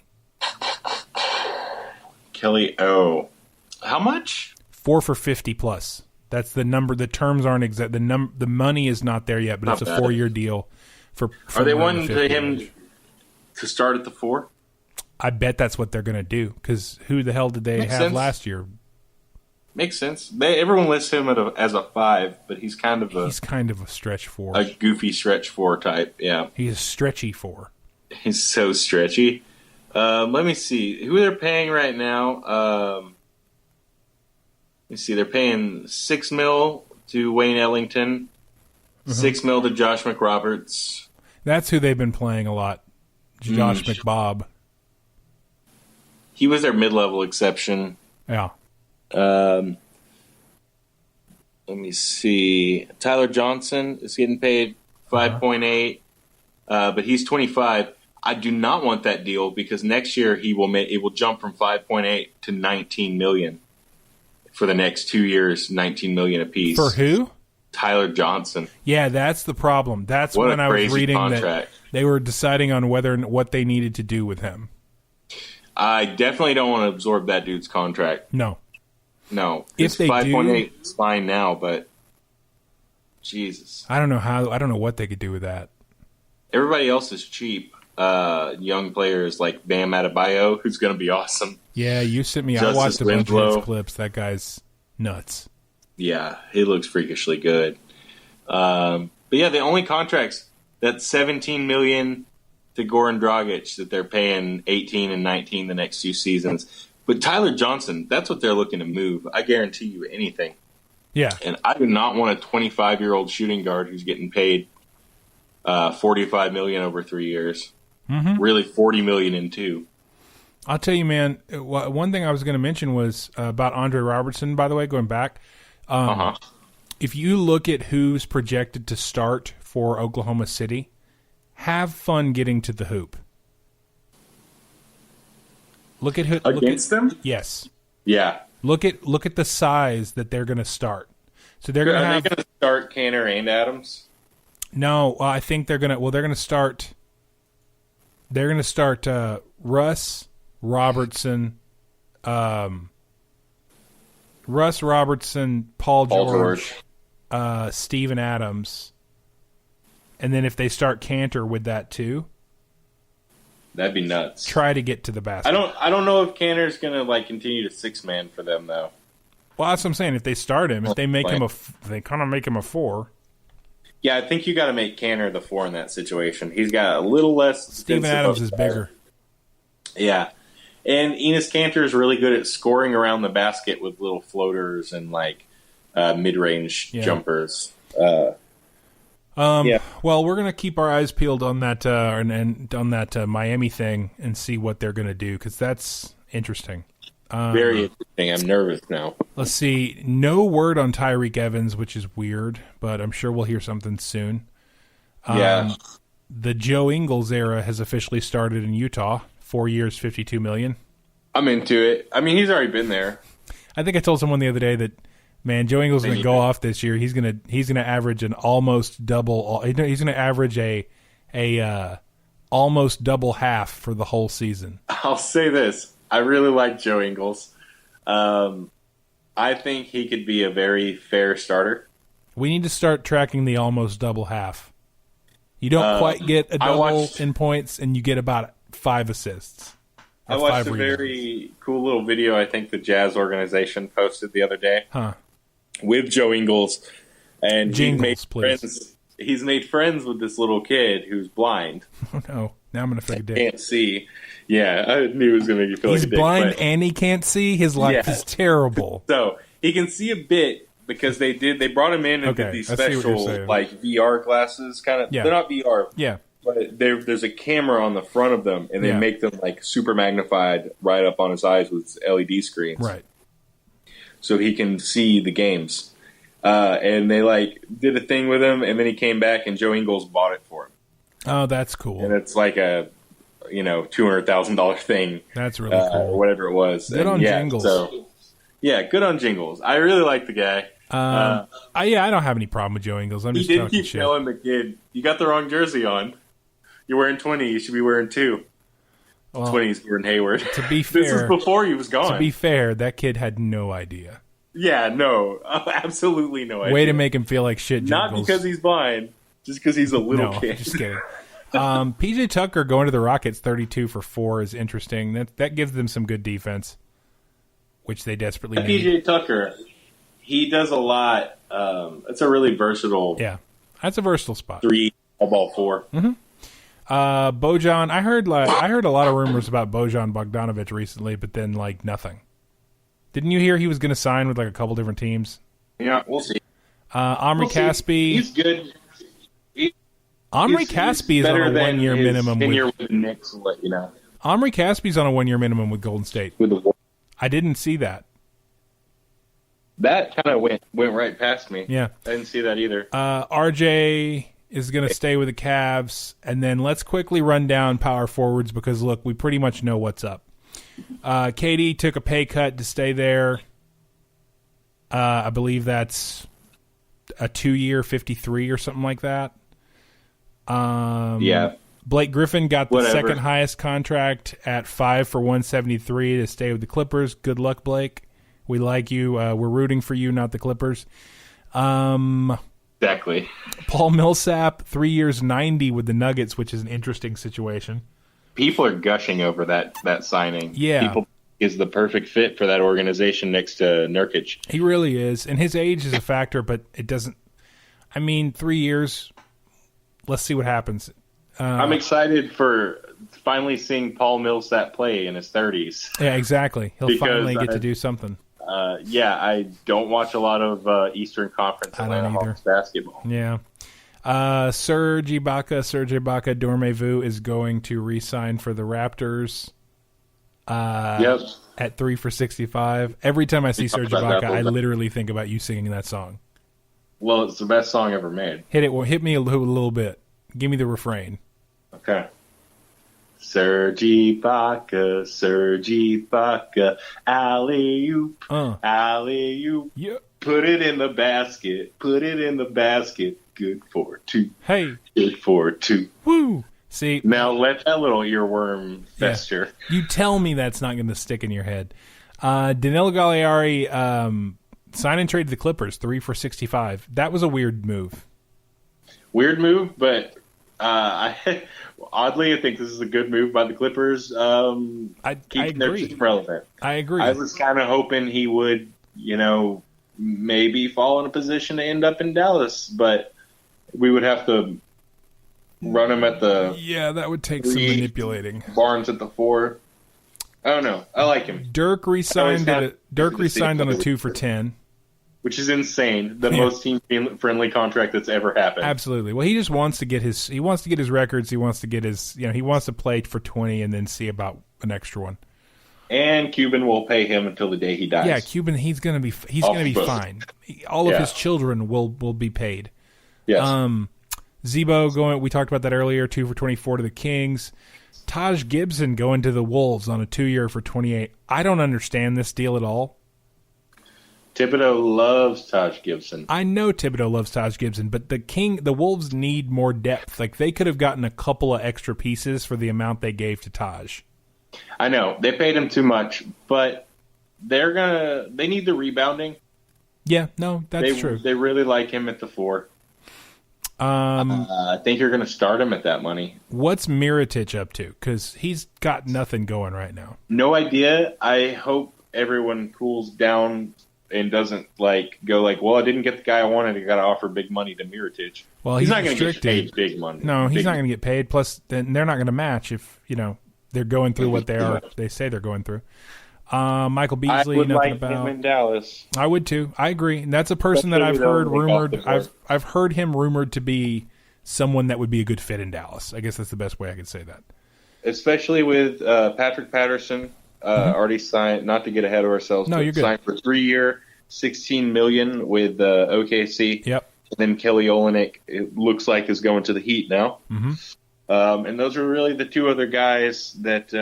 How much? 4 for 50+. That's the number. The terms aren't exact. The money is not there yet, but it's a 4-year deal. For Are they wanting him to start at the 4? I bet that's what they're going to do. Because who the hell did they have last year? Makes sense. Everyone lists him as a 5, but he's kind of a stretch 4. A goofy stretch 4 type, yeah. He's a stretchy 4. He's so stretchy. Let me see. Who they're paying right now? Let me see. They're paying $6 million to Wayne Ellington, $6 million to Josh McRoberts. That's who they've been playing a lot. Josh McBob. He was their mid-level exception. Yeah. Let me see. Tyler Johnson is getting paid 5.8, but he's 25. I do not want that deal because next year it will jump from 5.8 to 19 million for the next 2 years, 19 million apiece. For who? Tyler Johnson. Yeah, that's the problem. That's when I was reading that they were deciding on what they needed to do with him. I definitely don't want to absorb that dude's contract. No. If they 5.8 is fine now, but Jesus. I don't know what they could do with that. Everybody else is cheap. Young players like Bam Adebayo, who's going to be awesome. Yeah, you sent me. I watched a bunch of his clips. That guy's nuts. Yeah, he looks freakishly good. But yeah, the only contracts that $17 million to Goran Dragic that they're paying 18 and 19 the next 2 seasons. But Tyler Johnson, that's what they're looking to move. I guarantee you anything. Yeah. And I do not want a 25-year-old shooting guard who's getting paid $45 million over 3 years. Mm-hmm. Really, $40 million in 2. I'll tell you, man. One thing I was going to mention was about Andre Robertson. By the way, going back, if you look at who's projected to start for Oklahoma City, have fun getting to the hoop. Look at who against them. Yes. Yeah. Look at the size that they're going to start. So they're going to have. Are they going to start Cantor and Adams? No, I think they're going to. Well, they're going to start. They're going to start Russ Robertson, Paul George, Steven Adams, and then if they start Cantor with that too, that'd be nuts. Try to get to the basket. I don't know if Cantor's going to continue to 6-man for them though. Well, that's what I'm saying. If they start him, if they make him they kind of make him a 4. Yeah, I think you got to make Cantor the 4 in that situation. He's got a little less. Steven Adams is bigger. Yeah, and Enes Kanter is really good at scoring around the basket with little floaters and mid-range jumpers. Well, we're gonna keep our eyes peeled on that and on that Miami thing and see what they're gonna do because that's interesting. Very interesting. I'm nervous now. Let's see. No word on Tyreek Evans, which is weird, but I'm sure we'll hear something soon. The Joe Ingles era has officially started in Utah. 4 years, $52 million. I'm into it. I mean, he's already been there. I think I told someone the other day that, man, Joe Ingles is going to go off this year. He's going to average an almost double. He's going to average a almost double half for the whole season. I'll say this. I really like Joe Ingles. I think he could be a very fair starter. We need to start tracking the almost double half. You don't quite get a double in points, and you get about 5 assists. I watched a very cool little video I think the Jazz organization posted the other day with Joe Ingles. And he's made friends with this little kid who's blind. Oh, no. Now I'm going to fake a dick. Can't see. Yeah, I knew it was going to make you feel like a dick. He's blind and he can't see? His life is terrible. So he can see a bit because they brought him in and did these special VR glasses. They're not VR. Yeah. But there's a camera on the front of them, and they make them super magnified right up on his eyes with LED screens. Right. So he can see the games. And they did a thing with him, and then he came back, and Joe Ingles bought it for him. Oh, that's cool. And it's like a $200,000 thing. That's really cool. Or whatever it was. Good on Jingles. So, good on Jingles. I really like the guy. I don't have any problem with Joe Ingles. I'm just he did keep telling the kid, "You got the wrong jersey on. You're wearing 20. You should be wearing 2." Well, 20's Gordon Hayward. To be fair, this is before he was gone. To be fair, that kid had no idea. Yeah, no, absolutely no idea. Way to make him feel like shit. Not because he's blind, just because he's a little kid. Just kidding. PJ Tucker going to the Rockets 32 for 4 is interesting. That gives them some good defense. which they desperately need. PJ Tucker, he does a lot. It's a really versatile. Yeah, that's a versatile spot. 3, ball 4. Mm-hmm. Bojan, I heard a lot of rumors about Bojan Bogdanovic recently, but then nothing. Didn't you hear he was going to sign with a couple different teams? Yeah, we'll see. Omri Caspi, he's good. Omri Caspi is on a 1-year minimum. With the Knicks, will let you know. Omri Caspi's on a 1-year minimum with Golden State. With the I didn't see that. That kind of went right past me. Yeah, I didn't see that either. RJ is going to stay with the Cavs, and then let's quickly run down power forwards because look, we pretty much know what's up. KD took a pay cut to stay there. I believe that's a 2-year 53 or something like that. Yeah. Blake Griffin got the second highest contract at 5 for $173 to stay with the Clippers. Good luck, Blake. We like you. We're rooting for you, not the Clippers. Exactly. Paul Millsap, 3 years, $90 with the Nuggets, which is an interesting situation. People are gushing over that signing. Yeah. People is the perfect fit for that organization next to Nurkic. He really is. And his age is a factor, but it doesn't. 3 years. Let's see what happens. I'm excited for finally seeing Paul Millsap play in his 30s. Yeah, exactly. He'll finally get to do something. I don't watch a lot of Eastern Conference Atlanta Hawks basketball. Yeah. Serge Ibaka, Dormevu is going to re-sign for the Raptors. At 3 for $65. Every time I see Serge Ibaka, I literally think about you singing that song. Well, it's the best song ever made. Hit me a little bit. Give me the refrain. Okay. Serge Ibaka, alley-oop, alley-oop. Yep. Put it in the basket, good for 2. Hey. Good for 2. Woo. See. Now let that little earworm fester. Yeah. You tell me that's not going to stick in your head. Danilo Gallinari sign and trade to the Clippers, 3 for $65. That was a weird move. But oddly, I think this is a good move by the Clippers. I keeping their team relevant. I agree. I was kind of hoping he would, maybe fall in a position to end up in Dallas, but we would have to run him at the that would take some manipulating. Barnes at the 4. I don't know. I like him. Dirk re-signed on a 2 for $10. Which is insane. The most team-friendly contract that's ever happened. Absolutely. Well, he just wants to get his records. He wants to get his, he wants to play for 20 and then see about an extra one. And Cuban will pay him until the day he dies. Yeah, Cuban, he's going to be fine. All of his children will be paid. Yes. Zebo going, we talked about that earlier, 2 for 24 to the Kings. Taj Gibson going to the Wolves on a 2-year for 28. I don't understand this deal at all. Thibodeau loves Taj Gibson. I know Thibodeau loves Taj Gibson, but the Wolves need more depth. They could have gotten a couple of extra pieces for the amount they gave to Taj. I know. They paid him too much, but they need the rebounding. Yeah, no, that's true. They really like him at the 4. I think you're going to start him at that money. What's Mirotic up to? Because he's got nothing going right now. No idea. I hope everyone cools down and doesn't go well, I didn't get the guy I wanted. I got to offer big money to Mirotic. Well, he's not going to get paid big money. No, he's not going to get paid. Plus, then they're not going to match if they're going through what they say they're going through. Michael Beasley, I would nothing like about him in Dallas. I would too. I agree. And that's a person that I've heard rumored. I've heard him rumored to be someone that would be a good fit in Dallas. I guess that's the best way I could say that. Especially with Patrick Patterson already signed. Not to get ahead of ourselves. No, you're good. Signed for 3-year, $16 million with OKC. Yep. And then Kelly Olynyk, it looks like, is going to the Heat now. Mm-hmm. And those are really the 2 other guys that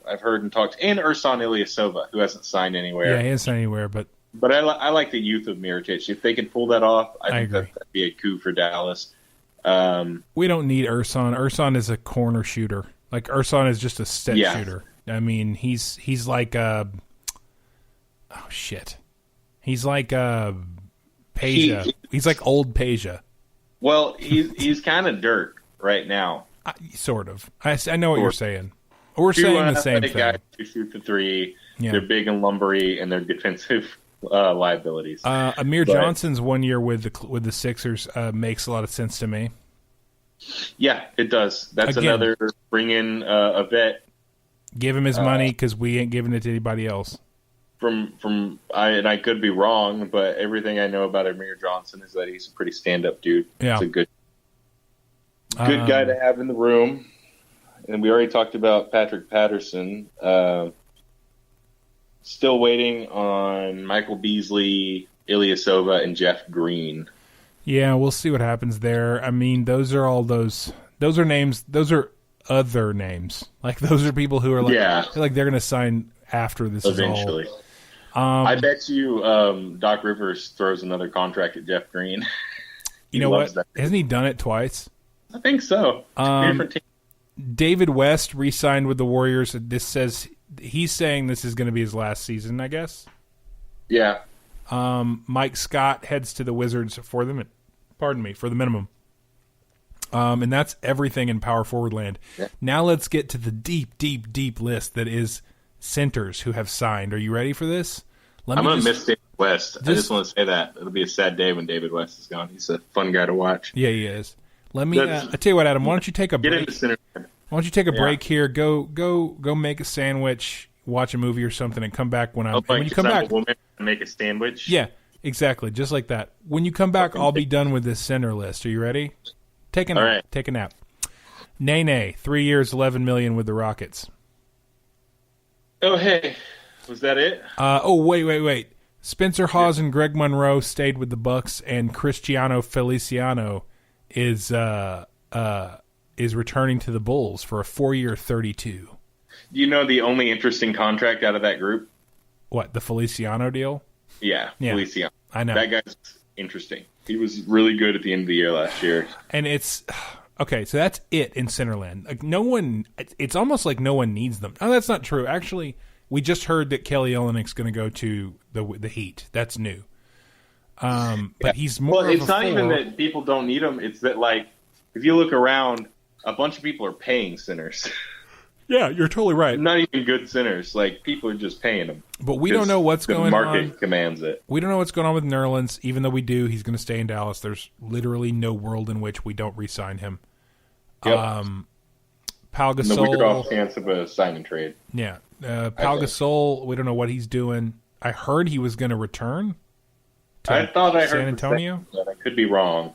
I've heard and talked. And Ersan Ilyasova, who hasn't signed anywhere. Yeah, he hasn't signed anywhere. But I like the youth of Mirotic. If they can pull that off, I think that'd be a coup for Dallas. We don't need Ersan. Ersan is a corner shooter. Ersan is just a set shooter. I mean, he's like oh shit. He's like Peja. He's like old Peja. Well, he's kind of Dirk right now. Sort of. I know what you're saying. We're saying the same thing. Guys who shoot the three. Yeah. They're big and lumbery, and they're defensive liabilities. Amir Johnson's 1 year with the Sixers makes a lot of sense to me. Yeah, it does. That's another bring in a vet. Give him his money because we ain't giving it to anybody else. I could be wrong, but everything I know about Amir Johnson is that he's a pretty stand-up dude. Yeah. He's a good guy to have in the room. And we already talked about Patrick Patterson. Still waiting on Michael Beasley, Ilyasova, and Jeff Green. Yeah, we'll see what happens there. I mean, those are names. Those are other names. Like, those are people who are like they're going to sign after this eventually. I bet you Doc Rivers throws another contract at Jeff Green. You know what? Hasn't he done it twice? I think so. Different team. David West re-signed with the Warriors. This says he's saying this is going to be his last season, I guess. Yeah. Mike Scott heads to the Wizards for the minimum. And that's everything in power forward land. Yeah. Now let's get to the deep, deep, deep list that is centers who have signed. Are you ready for this? I'm going to miss David West. I just want to say that. It'll be a sad day when David West is gone. He's a fun guy to watch. Yeah, he is. Let me. I tell you what, Adam. Why don't you take a break? Why don't you take a break here? Go make a sandwich, watch a movie or something, and come back when when you come back. Make a sandwich. Yeah, exactly, just like that. When you come back, I'll be done with this center list. Are you ready? Take a nap. Right. Take a nap. Nene, 3 years, $11 million with the Rockets. Oh hey, was that it? Wait. Spencer Hawes and Greg Monroe stayed with the Bucks, and Cristiano Feliciano is returning to the Bulls for a 4-year, $32. You know the only interesting contract out of that group? What, the Feliciano deal? Yeah. Feliciano. I know. That guy's interesting. He was really good at the end of the year last year. And it's okay, so that's it in Centerland. Like it's almost like no one needs them. Oh, that's not true. Actually, we just heard that Kelly Olynyk's going to go to the Heat. That's new. But he's more. Well, it's not even that people don't need him. It's that, like, if you look around, a bunch of people are paying centers. Yeah, you're totally right. Not even good centers. Like, people are just paying them. But we don't know what's going on. The market commands it. We don't know what's going on with Nerlens. Even though we do, he's going to stay in Dallas. There's literally no world in which we don't re-sign him. Yep. Pau Gasol. No weird off chance of a sign and trade. Yeah. Pau Gasol, we don't know what he's doing. I heard he was going to return. I thought I heard San Antonio. But I could be wrong.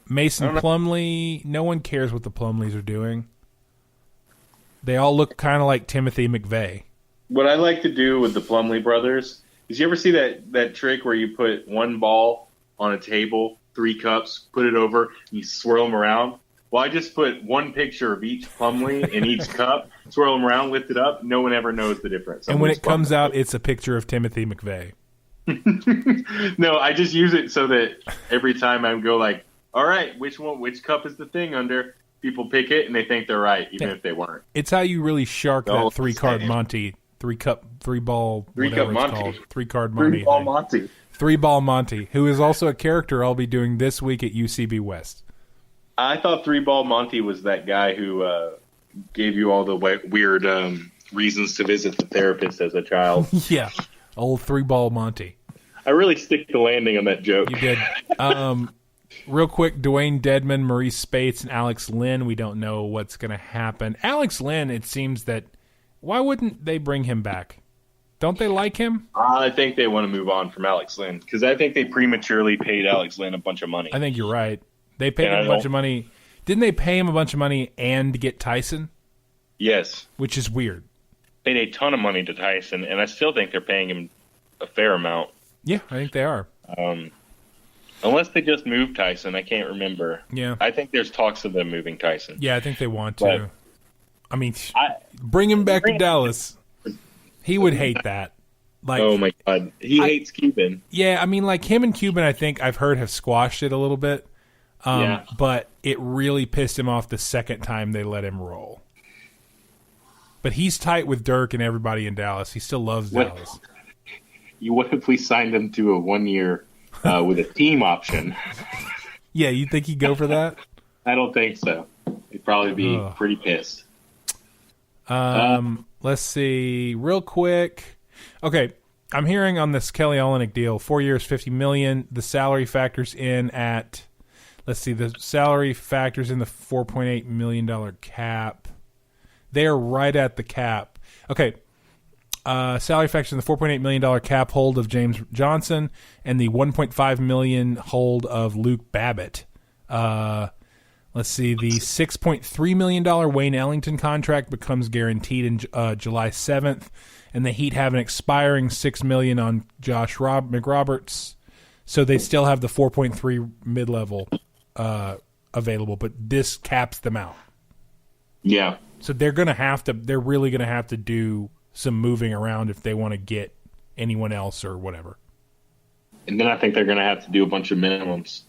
Mason Plumlee. No one cares what the Plumlees are doing. They all look kind of like Timothy McVeigh. What I like to do with the Plumlee brothers is, you ever see that trick where you put one ball on a table, 3 cups, put it over, and you swirl them around? Well, I just put one picture of each Plumlee in each cup, swirl them around, lift it up. No one ever knows the difference. And when it comes out, it's a picture of Timothy McVeigh. No, I just use it so that every time I go like, all right, which cup is the thing under? People pick it and they think they're right, even if they weren't. It's how you really shark that 3-card Monty, 3-ball, whatever it's called, 3-card Monty. 3-ball Monty. 3-ball Monty, who is also a character I'll be doing this week at UCB West. I thought 3-ball Monty was that guy who gave you all the weird reasons to visit the therapist as a child. Yeah, old 3-ball Monty. I really stick the landing on that joke. You did. Real quick, Dwayne Dedman, Maurice Spates, and Alex Lynn. We don't know what's going to happen. Alex Lynn, it seems that, why wouldn't they bring him back? Don't they like him? I think they want to move on from Alex Lynn, because I think they prematurely paid Alex Lynn a bunch of money. I think you're right. They paid him a bunch of money. Didn't they pay him a bunch of money and get Tyson? Yes. Which is weird. Paid a ton of money to Tyson, and I still think they're paying him a fair amount. Yeah, I think they are. Unless they just moved Tyson, I can't remember. Yeah. I think there's talks of them moving Tyson. Yeah, I think they want to. But I mean, bring him back to Dallas. He would hate that. Like, oh my God, he hates Cuban. Yeah, I mean, like him and Cuban, I think I've heard have squashed it a little bit. Yeah. But it really pissed him off the second time they let him roll. But he's tight with Dirk and everybody in Dallas. He still loves Dallas. What if we signed him to a 1-year with a team option? Yeah, you think he'd go for that? I don't think so. He'd probably be pretty pissed. Let's see, real quick. Okay, I'm hearing on this Kelly Olynyk deal, 4 years, $50 million. The salary factors in at, let's see, the salary factors in the $4.8 million cap. They are right at the cap. Okay, salary factors in the $4.8 million cap hold of James Johnson and the $1.5 million hold of Luke Babbitt. Let's see, the $6.3 million Wayne Ellington contract becomes guaranteed in July 7th, and the Heat have an expiring $6 million on Josh McRoberts, so they still have the 4.3 mid-level available, but this caps them out. Yeah. So they're really gonna have to do some moving around if they want to get anyone else or whatever. And then I think they're gonna have to do a bunch of minimums.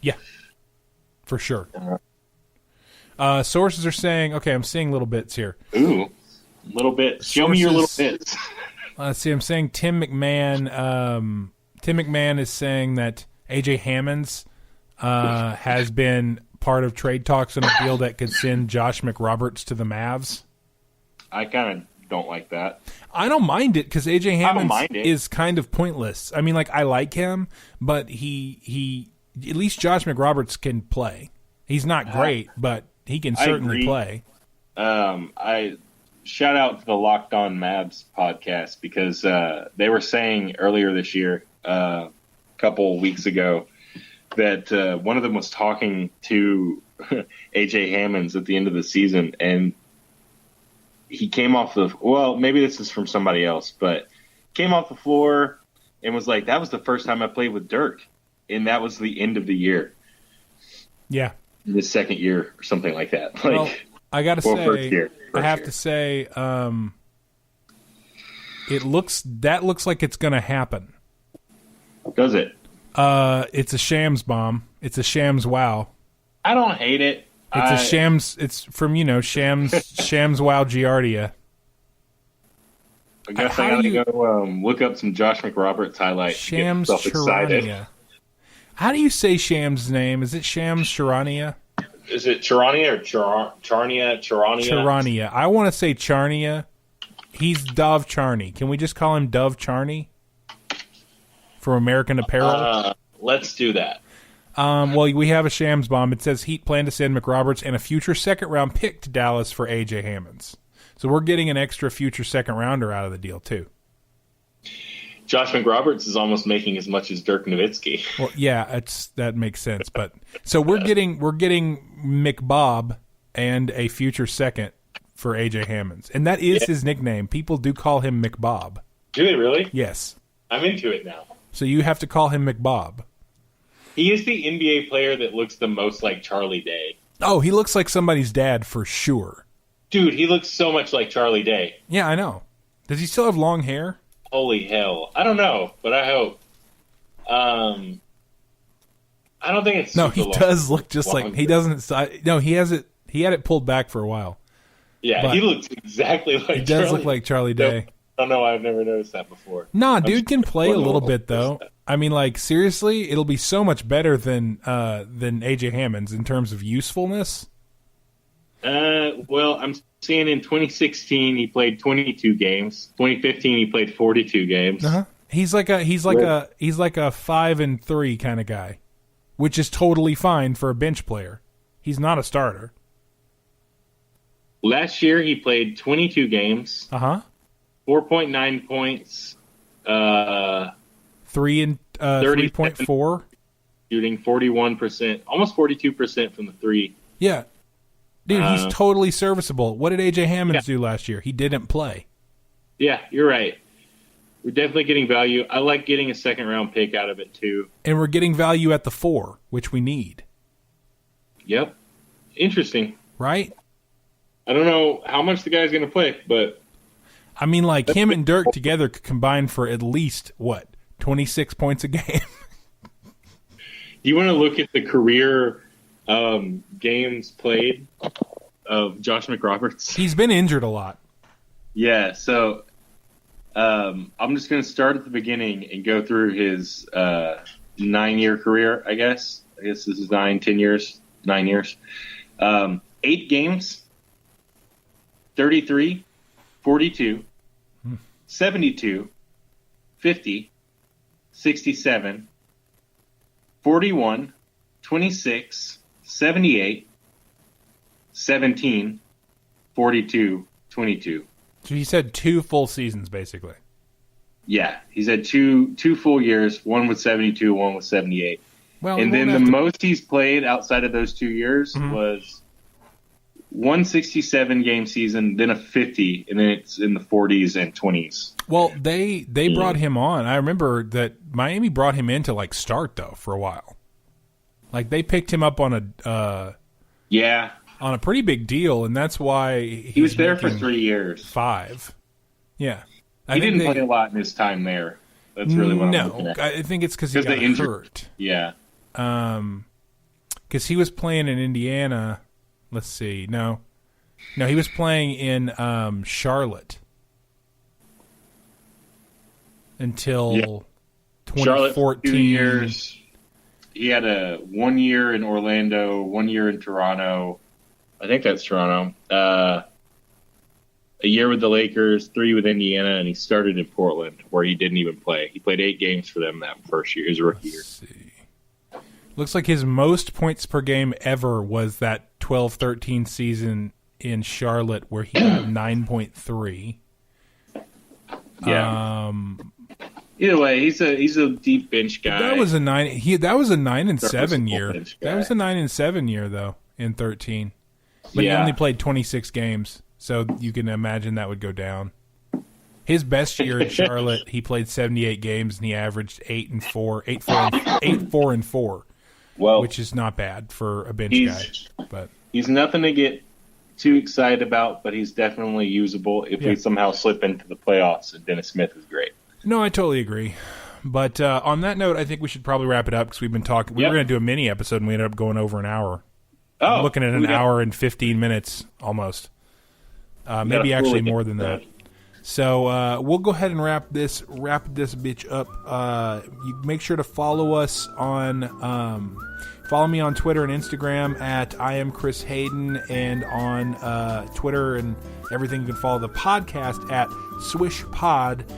Yeah, for sure. Sources are saying, okay, I'm seeing little bits here. Ooh, little bits. Show me your little bits. Let's see. I'm saying Tim McMahon. Tim McMahon is saying that AJ Hammonds has been part of trade talks on a deal that could send Josh McRoberts to the Mavs. I kind of don't like that. I don't mind it because AJ Hammonds is kind of pointless. I mean, like, I like him, but he at least Josh McRoberts can play. He's not great, but he can certainly play. I shout out to the Locked On Mavs podcast because they were saying earlier this year, a couple weeks ago, that one of them was talking to AJ Hammonds at the end of the season, and he came off maybe this is from somebody else, but came off the floor and was like, that was the first time I played with Dirk, and that was the end of the year. Yeah. The second year or something like that. Well, I got to say, first year. To say, it looks like it's going to happen. Does it? It's a shams bomb. It's a shams wow. I don't hate it. It's a shams. It's from shams wow Giardia. I guess I gotta go look up some Josh McRoberts highlights. Shams Charania. How do you say Shams' name? Is it Shams Charania? Is it Charania or Charnia? Charania. I want to say Charnia. He's Dove Charney. Can we just call him Dove Charney from American Apparel? Let's do that. Well, we have a shams bomb. It says Heat plan to send McRoberts and a future second-round pick to Dallas for A.J. Hammonds. So we're getting an extra future second-rounder out of the deal, too. Josh McRoberts is almost making as much as Dirk Nowitzki. Well, yeah, that makes sense. But so we're getting McBob and a future second for A.J. Hammonds, and that is his nickname. People do call him McBob. Do they really? Yes. I'm into it now. So you have to call him McBob. He is the NBA player that looks the most like Charlie Day. Oh, he looks like somebody's dad for sure. Dude, he looks so much like Charlie Day. Yeah, I know. Does he still have long hair? Holy hell. I don't know, but I hope. I don't think it's No, he long. does look just like he doesn't. No, he has it. He had it pulled back for a while. Yeah, he looks exactly like. He does look like Charlie Day. I don't know. I've never noticed that before. Nah, dude can play a little bit though. I mean, like seriously, it'll be so much better than AJ Hammonds in terms of usefulness. Well, I'm seeing in 2016 he played 22 games. 2015 he played 42 games. Uh-huh. He's like a 5-3 kind of guy, which is totally fine for a bench player. He's not a starter. Last year he played 22 games. 4.9 points. 3.4. Shooting 41%, almost 42% from the three. Yeah. Dude, he's totally serviceable. What did A.J. Hammonds do last year? He didn't play. Yeah, you're right. We're definitely getting value. I like getting a second-round pick out of it, too. And we're getting value at the 4, which we need. Yep. Interesting. Right? I don't know how much the guy's going to play, but... I mean, like, him and Dirk together could combine for at least, 26 points a game? Do you want to look at the career games played of Josh McRoberts? He's been injured a lot. Yeah, so I'm just going to start at the beginning and go through his 9-year career, I guess. I guess this is 9 years. 8 games, 33, 42, 72, 50, 67, 41, 26, 78, 17, 42, 22. So he said 2 full seasons, basically. Yeah, he's had two full years, one with 72, one with 78. Well, and then the most he's played outside of those 2 years was 167 game season, then a 50, and then it's in the 40s and 20s. Well, they brought him on. I remember that Miami brought him in to like start though for a while. Like they picked him up on a on a pretty big deal, and that's why he was there for 3 years. 5. Yeah. He didn't play a lot in his time there. That's really what I'm looking at. I think it's because he got hurt. Yeah. Because he was playing in Indiana. Let's see. No, he was playing in Charlotte until 2014. Charlotte, 2 years. He had 1 year in Orlando, 1 year in Toronto. I think that's Toronto. A year with the Lakers, 3 with Indiana, and he started in Portland, where he didn't even play. He played 8 games for them that first year, his rookie year. Looks like his most points per game ever was that 12-13 season in Charlotte, where he got 9.3. Yeah. Either way, he's a deep bench guy. That was a 9. That was a 9-7 year. That was a 9-7 year though in 13. But he only played 26 games. So you can imagine that would go down. His best year in Charlotte, he played 78 games and he averaged 8 4 and 4. Well, which is not bad for a bench guy. But he's nothing to get too excited about, but he's definitely usable if we somehow slip into the playoffs. And Dennis Smith is great. No, I totally agree. But on that note, I think we should probably wrap it up because we've been talking. We were going to do a mini episode and we ended up going over an hour. I'm looking at an hour and 15 minutes almost. Maybe actually more than that. So we'll go ahead and wrap this bitch up. You make sure to follow us on follow me on Twitter and Instagram at I am Chris Hayden, and on Twitter and everything you can follow the podcast at SwishPod.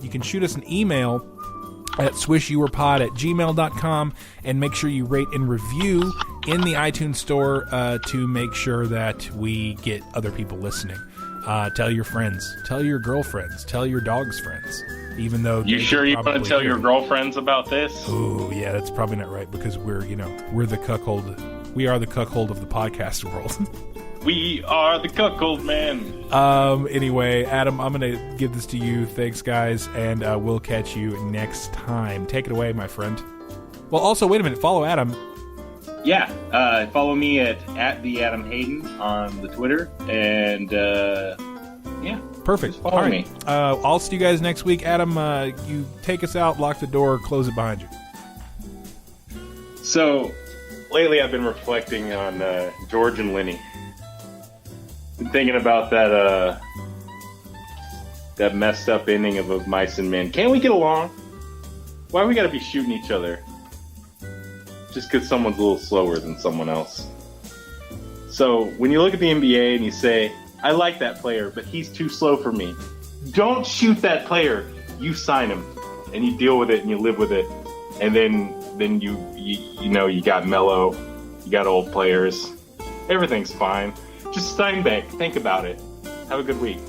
You can shoot us an email at swishyouwerepod@gmail.com, and make sure you rate and review in the iTunes store to make sure that we get other people listening. Tell your friends, tell your girlfriends, tell your dog's friends. Even though you sure you want to tell your girlfriends about this? Ooh, yeah, that's probably not right because we're the cuckold. We are the cuckold of the podcast world. We are the cuckold man. Anyway, Adam, I'm going to give this to you. Thanks, guys, and we'll catch you next time. Take it away, my friend. Well, also, wait a minute. Follow Adam. Yeah, follow me at the Adam Hayden on the Twitter, and yeah, perfect. Follow me. I'll see you guys next week. Adam, you take us out, lock the door, close it behind you. So, lately I've been reflecting on George and Lenny. Been thinking about that messed up ending of Mice and Men. Can't we get along? Why do we gotta be shooting each other? Just because someone's a little slower than someone else. So when you look at the NBA and you say, I like that player, but he's too slow for me. Don't shoot that player. You sign him, and you deal with it, and you live with it. And then you got Melo, you got old players. Everything's fine. Just Steinbeck. Think about it. Have a good week.